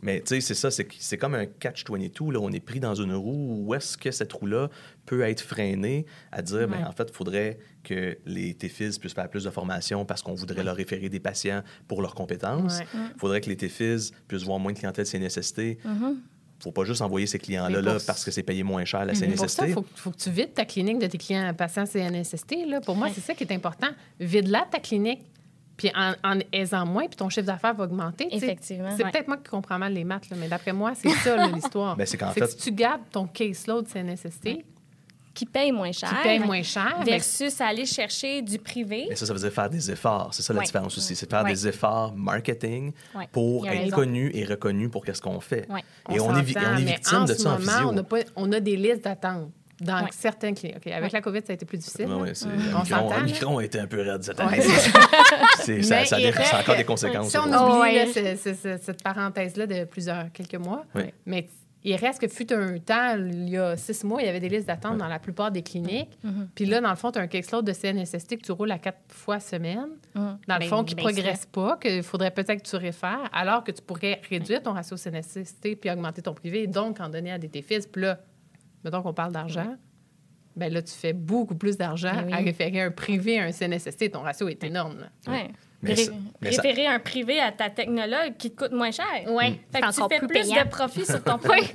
Mais tu sais, c'est ça, c'est comme un catch-22. Là, on est pris dans une roue où est-ce que cette roue-là peut être freinée à dire, bien, en fait, il faudrait que les TFIS puissent faire plus de formation parce qu'on voudrait leur référer des patients pour leurs compétences. Il faudrait que les TFIS puissent voir moins de clientèle CNSST. Il ne faut pas juste envoyer ces clients-là parce que c'est payé moins cher la CNSST. Pour ça, il faut que tu vides ta clinique de tes clients patients CNSST. Là. Pour moi, c'est ça qui est important. Vide-la ta clinique. Puis en aisant moins, puis ton chiffre d'affaires va augmenter. Effectivement. C'est peut-être moi qui comprends mal les maths, là, mais d'après moi, c'est ça là, l'histoire. Ben, c'est qu'en fait... que si tu gardes ton caseload CNSST... Qui paye moins cher. Versus aller chercher du privé. Mais ça veut dire faire des efforts. C'est ça la différence aussi. C'est faire des efforts marketing pour être connu et reconnu pour qu'est-ce qu'on fait. Et on est victime de ça en physio. On a des listes d'attente. Dans certaines cliniques. Okay, avec la COVID, ça a été plus difficile. Le micron a été un peu raide cette année. Ça a encore des conséquences. Si on oublie cette parenthèse-là de quelques mois, mais il reste que fut un temps, il y a 6 mois, il y avait des listes d'attente dans la plupart des cliniques. Puis là, dans le fond, tu as un caseload de CNSST que tu roules à 4 fois semaine. Dans le fond, qui ne progresse pas, qu'il faudrait peut-être que tu réfères, alors que tu pourrais réduire ton ratio CNSST puis augmenter ton privé, donc en donner à des TFIS. Puis là, mettons qu'on parle d'argent, bien là, tu fais beaucoup plus d'argent à référer un privé à un CNSST. Ton ratio est énorme. Référer un privé à ta technologue qui te coûte moins cher. Oui, fait que tu fais plus de profit sur ton privé.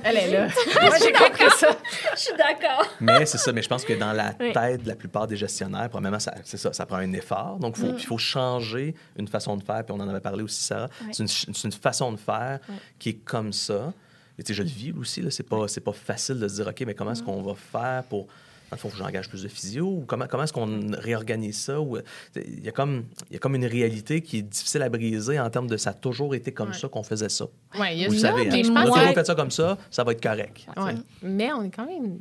Elle est là. Moi, j'ai compris ça. Je suis d'accord. Mais c'est ça. Mais je pense que dans la tête de la plupart des gestionnaires, premièrement, ça prend un effort. Donc, il faut changer une façon de faire. Puis on en avait parlé aussi, Sarah. C'est une façon de faire qui est comme ça. Et tu sais, je le vis aussi, là, c'est pas facile de se dire, OK, mais comment est-ce qu'on va faire pour... Il faut que j'engage plus de physio, ou comment est-ce qu'on réorganise ça? Il y a comme une réalité qui est difficile à briser en termes de ça a toujours été comme ça qu'on faisait ça. Oui, vous le savez, mais on a toujours fait ça comme ça va être correct. Mais on est quand même...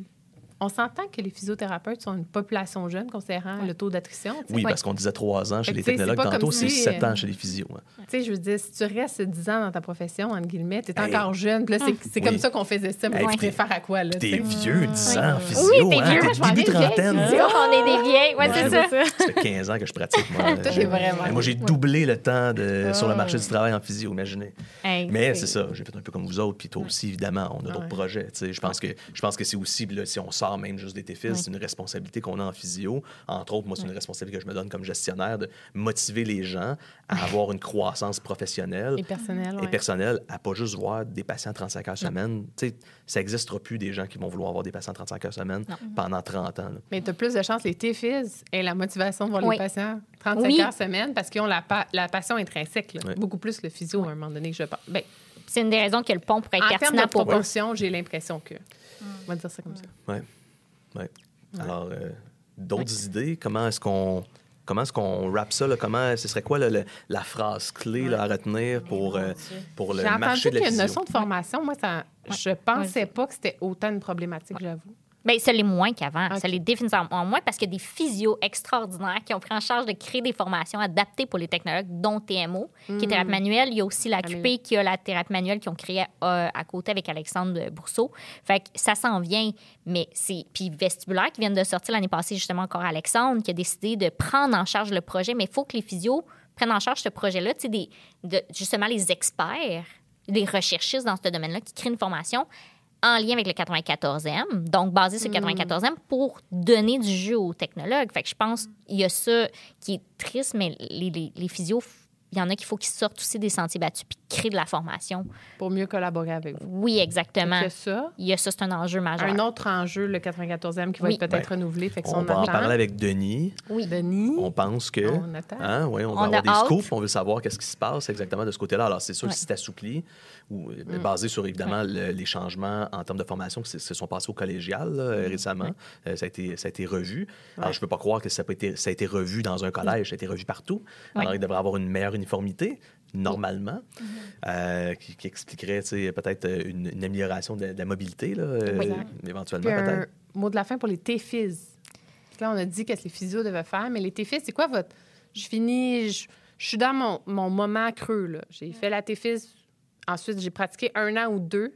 On s'entend que les physiothérapeutes sont une population jeune, considérant le taux d'attrition. Oui, parce qu'on disait 3 ans chez les technologues, tantôt, c'est 7 ans chez les physios. Tu sais, je veux dire, si tu restes 10 ans dans ta profession, entre guillemets, t'es encore jeune. Puis là, c'est comme ça qu'on faisait ça. Mais tu préfères à quoi, là? T'es vieux, 10 ans en physio. Oui, t'es vieux. T'es début trentaine. On est des vieilles. Oui, c'est ça. Ça fait 15 ans que je pratique, moi. Moi, j'ai doublé le temps sur le marché du travail en physio, imaginez. Mais c'est ça, j'ai fait un peu comme vous autres, puis toi aussi, évidemment, on a d'autres projets. Je pense que c'est aussi, si on sort même juste des TFIS, c'est une responsabilité qu'on a en physio. Entre autres, moi, c'est une responsabilité que je me donne comme gestionnaire de motiver les gens à avoir une croissance professionnelle et personnelle, à pas juste voir des patients 35 heures semaine. T'sais, ça n'existera plus des gens qui vont vouloir avoir des patients 35 heures semaine pendant 30 ans. Là. Mais tu as plus de chances, les TFIS aient la motivation de voir les patients 35 heures semaine parce qu'ils ont la passion intrinsèque. Beaucoup plus le physio à un moment donné que je pense. Ben, c'est une des raisons que le pont pourrait être pertinent pour eux. En termes de proportion, j'ai l'impression que... On va dire ça comme ça. Oui. Ouais. Alors, d'autres idées? Comment est-ce qu'on rappe ça? Là? Ce serait quoi la phrase clé là, à retenir pour le marché de la physio? J'ai entendu qu'il y a une notion de formation. Moi, je pensais pas que c'était autant une problématique, j'avoue. Bien, ça l'est moins qu'avant. Ça l'est définitivement moins parce qu'il y a des physios extraordinaires qui ont pris en charge de créer des formations adaptées pour les technologues, dont TMO, qui est thérapie manuelle. Il y a aussi l'AQP qui a la thérapie manuelle qu'ils ont créée à côté avec Alexandre Bourseau. Fait que ça s'en vient, mais c'est... Puis Vestibulaire qui vient de sortir l'année passée, justement, encore Alexandre, qui a décidé de prendre en charge le projet, mais il faut que les physios prennent en charge ce projet-là. Tu sais, justement, les experts, les recherchistes dans ce domaine-là qui créent une formation en lien avec le 94e, donc basé sur le 94e pour donner du jeu aux technologues. Fait que je pense qu'il y a ça qui est triste, mais les physios il y en a qu'il faut qu'ils sortent aussi des sentiers battus puis créent de la formation. Pour mieux collaborer avec vous. Oui, exactement. Il y a ça. Il y a ça, c'est un enjeu majeur. Un autre enjeu, le 94e, qui va Oui. être peut-être renouvelé. Fait que On va en parler avec Denis. Oui. Denis, On pense que... on attend. Hein, oui, on va On avoir a des hâte. scoops, on veut savoir qu'est-ce qui se passe exactement de ce côté-là. Alors, c'est sûr que Ouais. si c'est assoupli, ou basé sur, évidemment, les changements en termes de formation qui se sont passés au collégial là, récemment, ça a été revu. Alors, je ne peux pas croire que ça a été revu dans un collège, ça a été revu partout. Alors, il devrait avoir une meilleure uniformité, normalement, qui expliquerait, tu sais, peut-être une amélioration de la mobilité, là, éventuellement, Puis un peut-être. mot de la fin pour les TFIS. Là, on a dit qu'est-ce que les physios devaient faire, mais les TFIS, c'est quoi votre... Je suis dans mon moment creux, là. J'ai fait la TFIS, ensuite, j'ai pratiqué 1 an ou 2.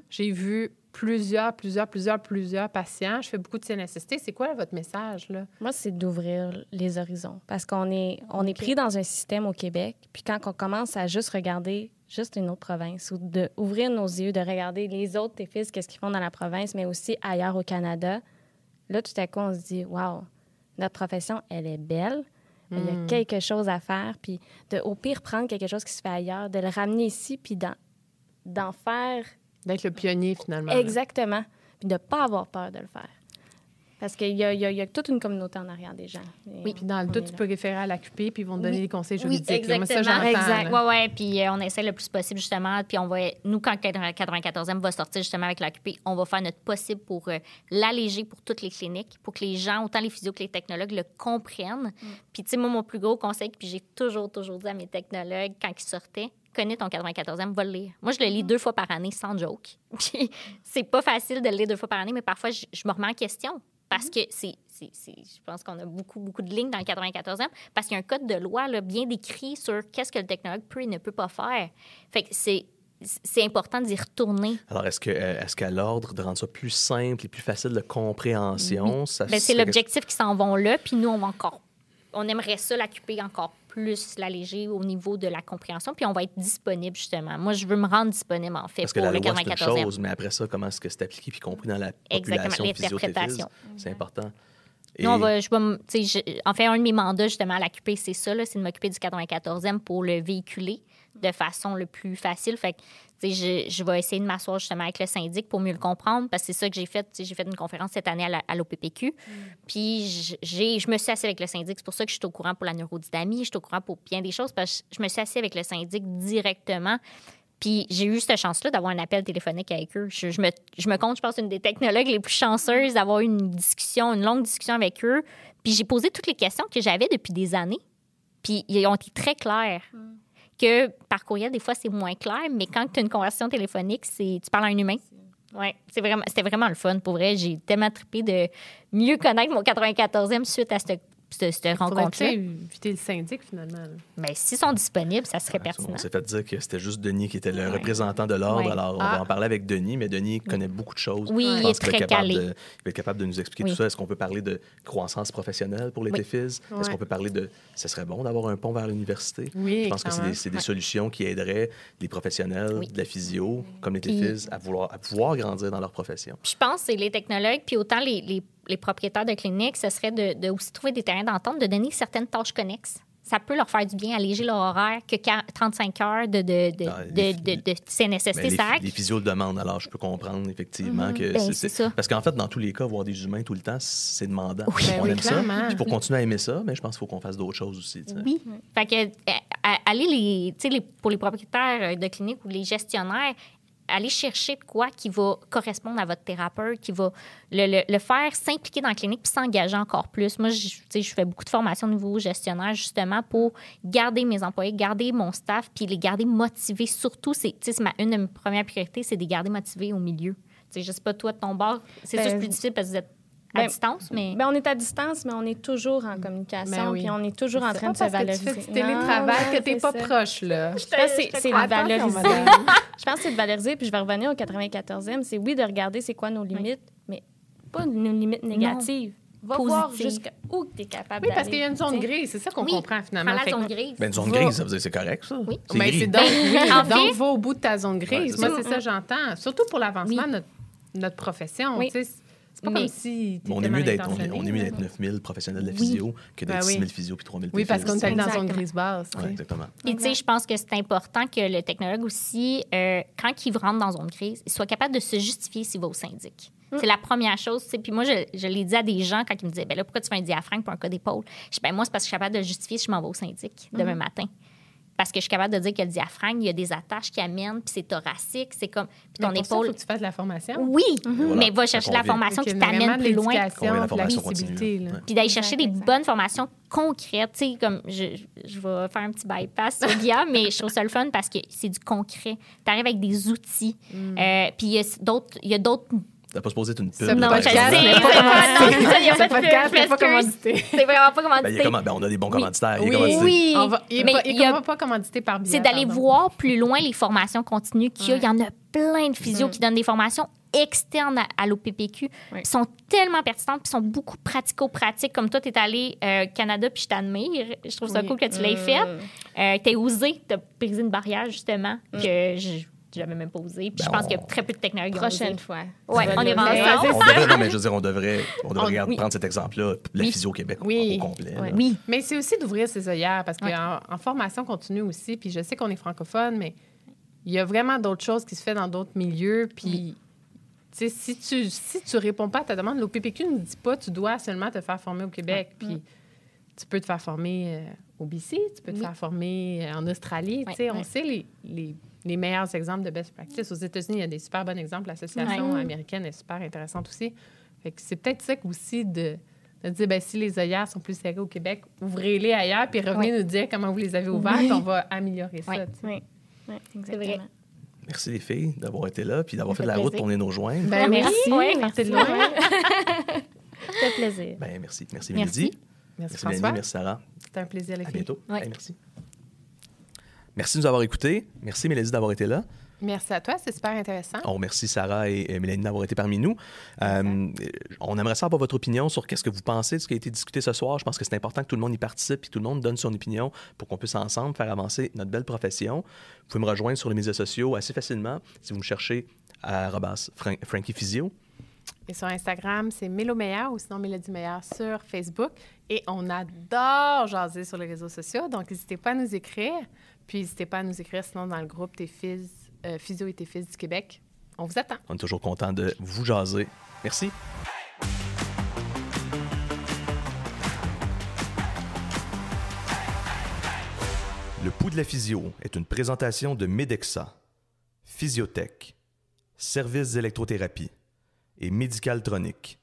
J'ai vu plusieurs patients. Je fais beaucoup de CNSST. C'est quoi, là, votre message, là? Moi, c'est d'ouvrir les horizons parce qu'on est pris dans un système au Québec. Puis quand on commence à juste regarder juste une autre province ou d'ouvrir nos yeux, de regarder les autres TFIS, qu'est-ce qu'ils font dans la province, mais aussi ailleurs au Canada, là, tout à coup, on se dit, wow, notre profession, elle est belle. Il y a quelque chose à faire. Puis au pire, prendre quelque chose qui se fait ailleurs, de le ramener ici, puis d'en faire... D'être le pionnier, finalement. Exactement. Puis de ne pas avoir peur de le faire. Parce qu'il y a toute une communauté en arrière des gens. Oui, puis dans le doute, tu peux référer à l'AQP, puis ils vont te donner des conseils Oui, juridiques. là. Moi, ça, exactement. j'entends. Exact. là. Oui, puis on essaie le plus possible, justement. Puis nous, quand 94e va sortir justement avec l'AQP, on va faire notre possible pour l'alléger pour toutes les cliniques, pour que les gens, autant les physios que les technologues, le comprennent. Puis, tu sais, moi, mon plus gros conseil, puis j'ai toujours dit à mes technologues, quand ils sortaient, connais ton 94e, va le lire. Moi, je le lis 2 fois par année, sans joke. Puis, c'est pas facile de le lire 2 fois par année, mais parfois, je me remets en question. Parce que je pense qu'on a beaucoup de lignes dans le 94e, parce qu'il y a un code de loi là, bien décrit sur qu'est-ce que le technologue peut et ne peut pas faire. Fait que c'est important d'y retourner. Alors, est-ce qu'à l'ordre de rendre ça plus simple et plus facile de compréhension, ça Bien, c'est l'objectif qui s'en vont là, puis nous, on aimerait ça l'occuper encore plus, l'alléger au niveau de la compréhension, puis on va être disponible, justement. Moi, je veux me rendre disponible, en fait, Parce que pour la le loi, c'est une 94e. chose, mais après ça, comment est-ce que c'est appliqué puis compris dans la Exactement, population l'interprétation. physio-téphise? C'est important. Nous, en fait, un de mes mandats, justement, à l'AQP, c'est ça, là, c'est de m'occuper du 94e pour le véhiculer de façon le plus facile. Fait que, je vais essayer de m'asseoir justement avec le syndic pour mieux le comprendre, parce que c'est ça que j'ai fait. J'ai fait une conférence cette année à l'OPPQ. Puis, je me suis assise avec le syndic. C'est pour ça que je suis au courant pour la neurodynamie, je suis au courant pour bien des choses, parce que je me suis assise avec le syndic directement. Puis j'ai eu cette chance-là d'avoir un appel téléphonique avec eux. Je me compte, je pense, une des technologues les plus chanceuses d'avoir eu une longue discussion avec eux. Puis j'ai posé toutes les questions que j'avais depuis des années. Puis ils ont été très clairs. Que par courriel, des fois, c'est moins clair, mais quand tu as une conversation téléphonique, tu parles à un humain. Oui, c'était vraiment le fun. Pour vrai, j'ai tellement trippé de mieux connaître mon 94e suite à cette rencontre-là. Éviter le syndic, finalement. Là. Mais s'ils sont disponibles, ça serait pertinent. On s'est fait dire que c'était juste Denis qui était le représentant de l'ordre. Ouais. Alors, on va en parler avec Denis, mais Denis connaît beaucoup de choses. Oui, Je il pense est qu'il va très être capable calé. il va être capable de nous expliquer tout ça. Est-ce qu'on peut parler de croissance professionnelle pour les TFIS? Est-ce qu'on peut parler de... Ce serait bon d'avoir un pont vers l'université? Oui, Je pense que c'est des solutions qui aideraient les professionnels de la physio, comme les TFIS, à pouvoir grandir dans leur profession. Puis je pense que c'est les technologues, puis autant les propriétaires de cliniques, ce serait de aussi trouver des terrains d'entente, de donner certaines tâches connexes. Ça peut leur faire du bien, alléger leur horaire, que 35 heures de CNSST, Mais ça les physios le demandent, alors je peux comprendre effectivement que c'est ça. Parce qu'en fait, dans tous les cas, voir des humains tout le temps, c'est demandant. On oui, aime ça. clairement. Puis pour continuer à aimer ça, mais je pense qu'il faut qu'on fasse d'autres choses aussi. Tu sais. Oui. Fait que aller pour les propriétaires de cliniques ou les gestionnaires, aller chercher de quoi qui va correspondre à votre thérapeute, qui va le faire s'impliquer dans la clinique puis s'engager encore plus. Moi, je fais beaucoup de formations au niveau gestionnaire justement pour garder mes employés, garder mon staff puis les garder motivés. Surtout, une de mes premières priorités, c'est de les garder motivés au milieu. Je ne sais pas, toi, de ton bord, c'est sûr que c'est plus difficile parce que vous êtes à distance, mais... on est à distance, mais on est toujours en communication, puis on est toujours en train de se valoriser. Tu fais du télétravail, que t'es pas proche, là. Je pense que c'est de valoriser. Je pense que c'est de valoriser, puis je vais revenir au 94e. C'est oui de regarder c'est quoi nos limites, mais pas nos limites négatives. Va voir jusqu'où tu es capable d'aller. Oui, parce qu'il y a une zone grise, c'est ça qu'on comprend finalement. Prends la zone grise. Ben, une zone grise, ça veut dire c'est correct, ça? Oui. C'est Mais gris. c'est donc, En donc, fait- va au bout de ta zone grise. Ouais, Moi, c'est ça que j'entends. Surtout pour l'avancement de notre profession. Oui. Tu sais, C'est pas comme si on est mieux d'être 9000 professionnels de la physio que d'être 6000 physio puis 3000 Oui, parce qu'on est allé dans une Exactement. grise basse. Ouais, exactement. Et tu sais, je pense que c'est important que le technologue aussi, quand il rentre dans une crise, il soit capable de se justifier s'il va au syndic. C'est la première chose. Tu sais. Puis moi, je l'ai dit à des gens quand ils me disaient, ben là, pourquoi tu fais un diaphragme pour un cas d'épaule? Je dis, ben moi, c'est parce que je suis capable de le justifier si je m'en vais au syndic demain matin. Parce que je suis capable de dire que le diaphragme, il y a des attaches qui amènent, puis c'est thoracique, c'est comme... Puis ton Mais pour ça, épaule... faut que tu fasses de la formation. Oui, Voilà, mais va ça chercher la convient. formation Faut qui qu'il y ait t'amène vraiment de plus loin. l'éducation, Qu'on ait la de la formation visibilité. continue. Là. Ouais. Puis d'aller chercher des Exact. bonnes formations concrètes. Tu sais, comme je vais faire un petit bypass sur Guilla, mais je trouve ça le fun parce que c'est du concret. Tu arrives avec des outils. Puis il y a d'autres. T'as pas supposé être une pub. Ce Non, par je sais. podcast exemple. n'est pas commandité. Il y a Ce pas de pub, podcast je n'est pas m'excuse. commandité. C'est vraiment pas Ben, commandité. on a des bons commanditaires. Il est Oui. commandité. Oui, Il mais n'est pas commandité par biais. c'est d'aller pardon. voir plus loin les formations continues qu'il y a. Ouais. Il y en a plein de physios qui donnent des formations externes à l'OPPQ. Oui. Qui sont tellement pertinentes puis sont beaucoup pratico-pratiques. Comme toi, tu es allé au Canada puis je t'admire. Je trouve ça Oui. cool que tu l'aies fait. Tu as osé, tu as brisé une barrière justement que j'avais même pas osé. Puis je pense qu'il y a très peu de technologues qui ont osé. Prochaine fois. Ouais, on est Mais rendu ça, là. c'est On devrait, non, mais je veux dire, on devrait oui. prendre cet exemple-là, la Oui. physio au Québec Oui. au complet. Ouais. là. Oui. Mais c'est aussi d'ouvrir ses œillères parce Ouais. qu'en formation continue aussi, puis je sais qu'on est francophone, mais il y a vraiment d'autres choses qui se font dans d'autres milieux. Puis, tu sais, si tu réponds pas à ta demande, l'OPPQ ne dit pas tu dois seulement te faire former au Québec. Puis, tu peux te faire former au BC, tu peux te faire former en Australie. Tu sais, on sait les meilleurs exemples de best practice. Aux États-Unis, il y a des super bons exemples. L'association américaine est super intéressante aussi. Fait que c'est peut-être ça aussi de dire, ben, si les œillères sont plus serrées au Québec, ouvrez-les ailleurs, puis revenez nous dire comment vous les avez ouvertes. On va améliorer ça. Oui. tu sais. Oui, oui, exactement. vrai. Merci les filles d'avoir été là puis d'avoir Ça fait de fait la route plaisir. pour venir nous rejoindre. Ben, Merci. merci. Ouais, Merci de merci. loin. Ça fait plaisir. Ben, merci. Merci, Merci. Mélodie. Merci, Merci, François. Mélanie. Merci, Sarah. C'était un plaisir, les À filles. bientôt. Ouais. Hey, merci. Merci de nous avoir écoutés. Merci, Mélodie, d'avoir été là. Merci à toi, c'est super intéressant. On remercie Sarah et Mélanie d'avoir été parmi nous. On aimerait savoir votre opinion sur qu'est-ce que vous pensez de ce qui a été discuté ce soir. Je pense que c'est important que tout le monde y participe et que tout le monde donne son opinion pour qu'on puisse ensemble faire avancer notre belle profession. Vous pouvez me rejoindre sur les médias sociaux assez facilement si vous me cherchez à Frankie Physio. Et sur Instagram, c'est Mélo Meilleur ou sinon Mélodie Meilleur sur Facebook. Et on adore jaser sur les réseaux sociaux, donc n'hésitez pas à nous écrire. Puis n'hésitez pas à nous écrire sinon dans le groupe Physio et tes fils du Québec. On vous attend. On est toujours content de vous jaser. Merci. Le pouls de la physio est une présentation de Medexa, Physiotech, Services d'électrothérapie et Médicaltronique.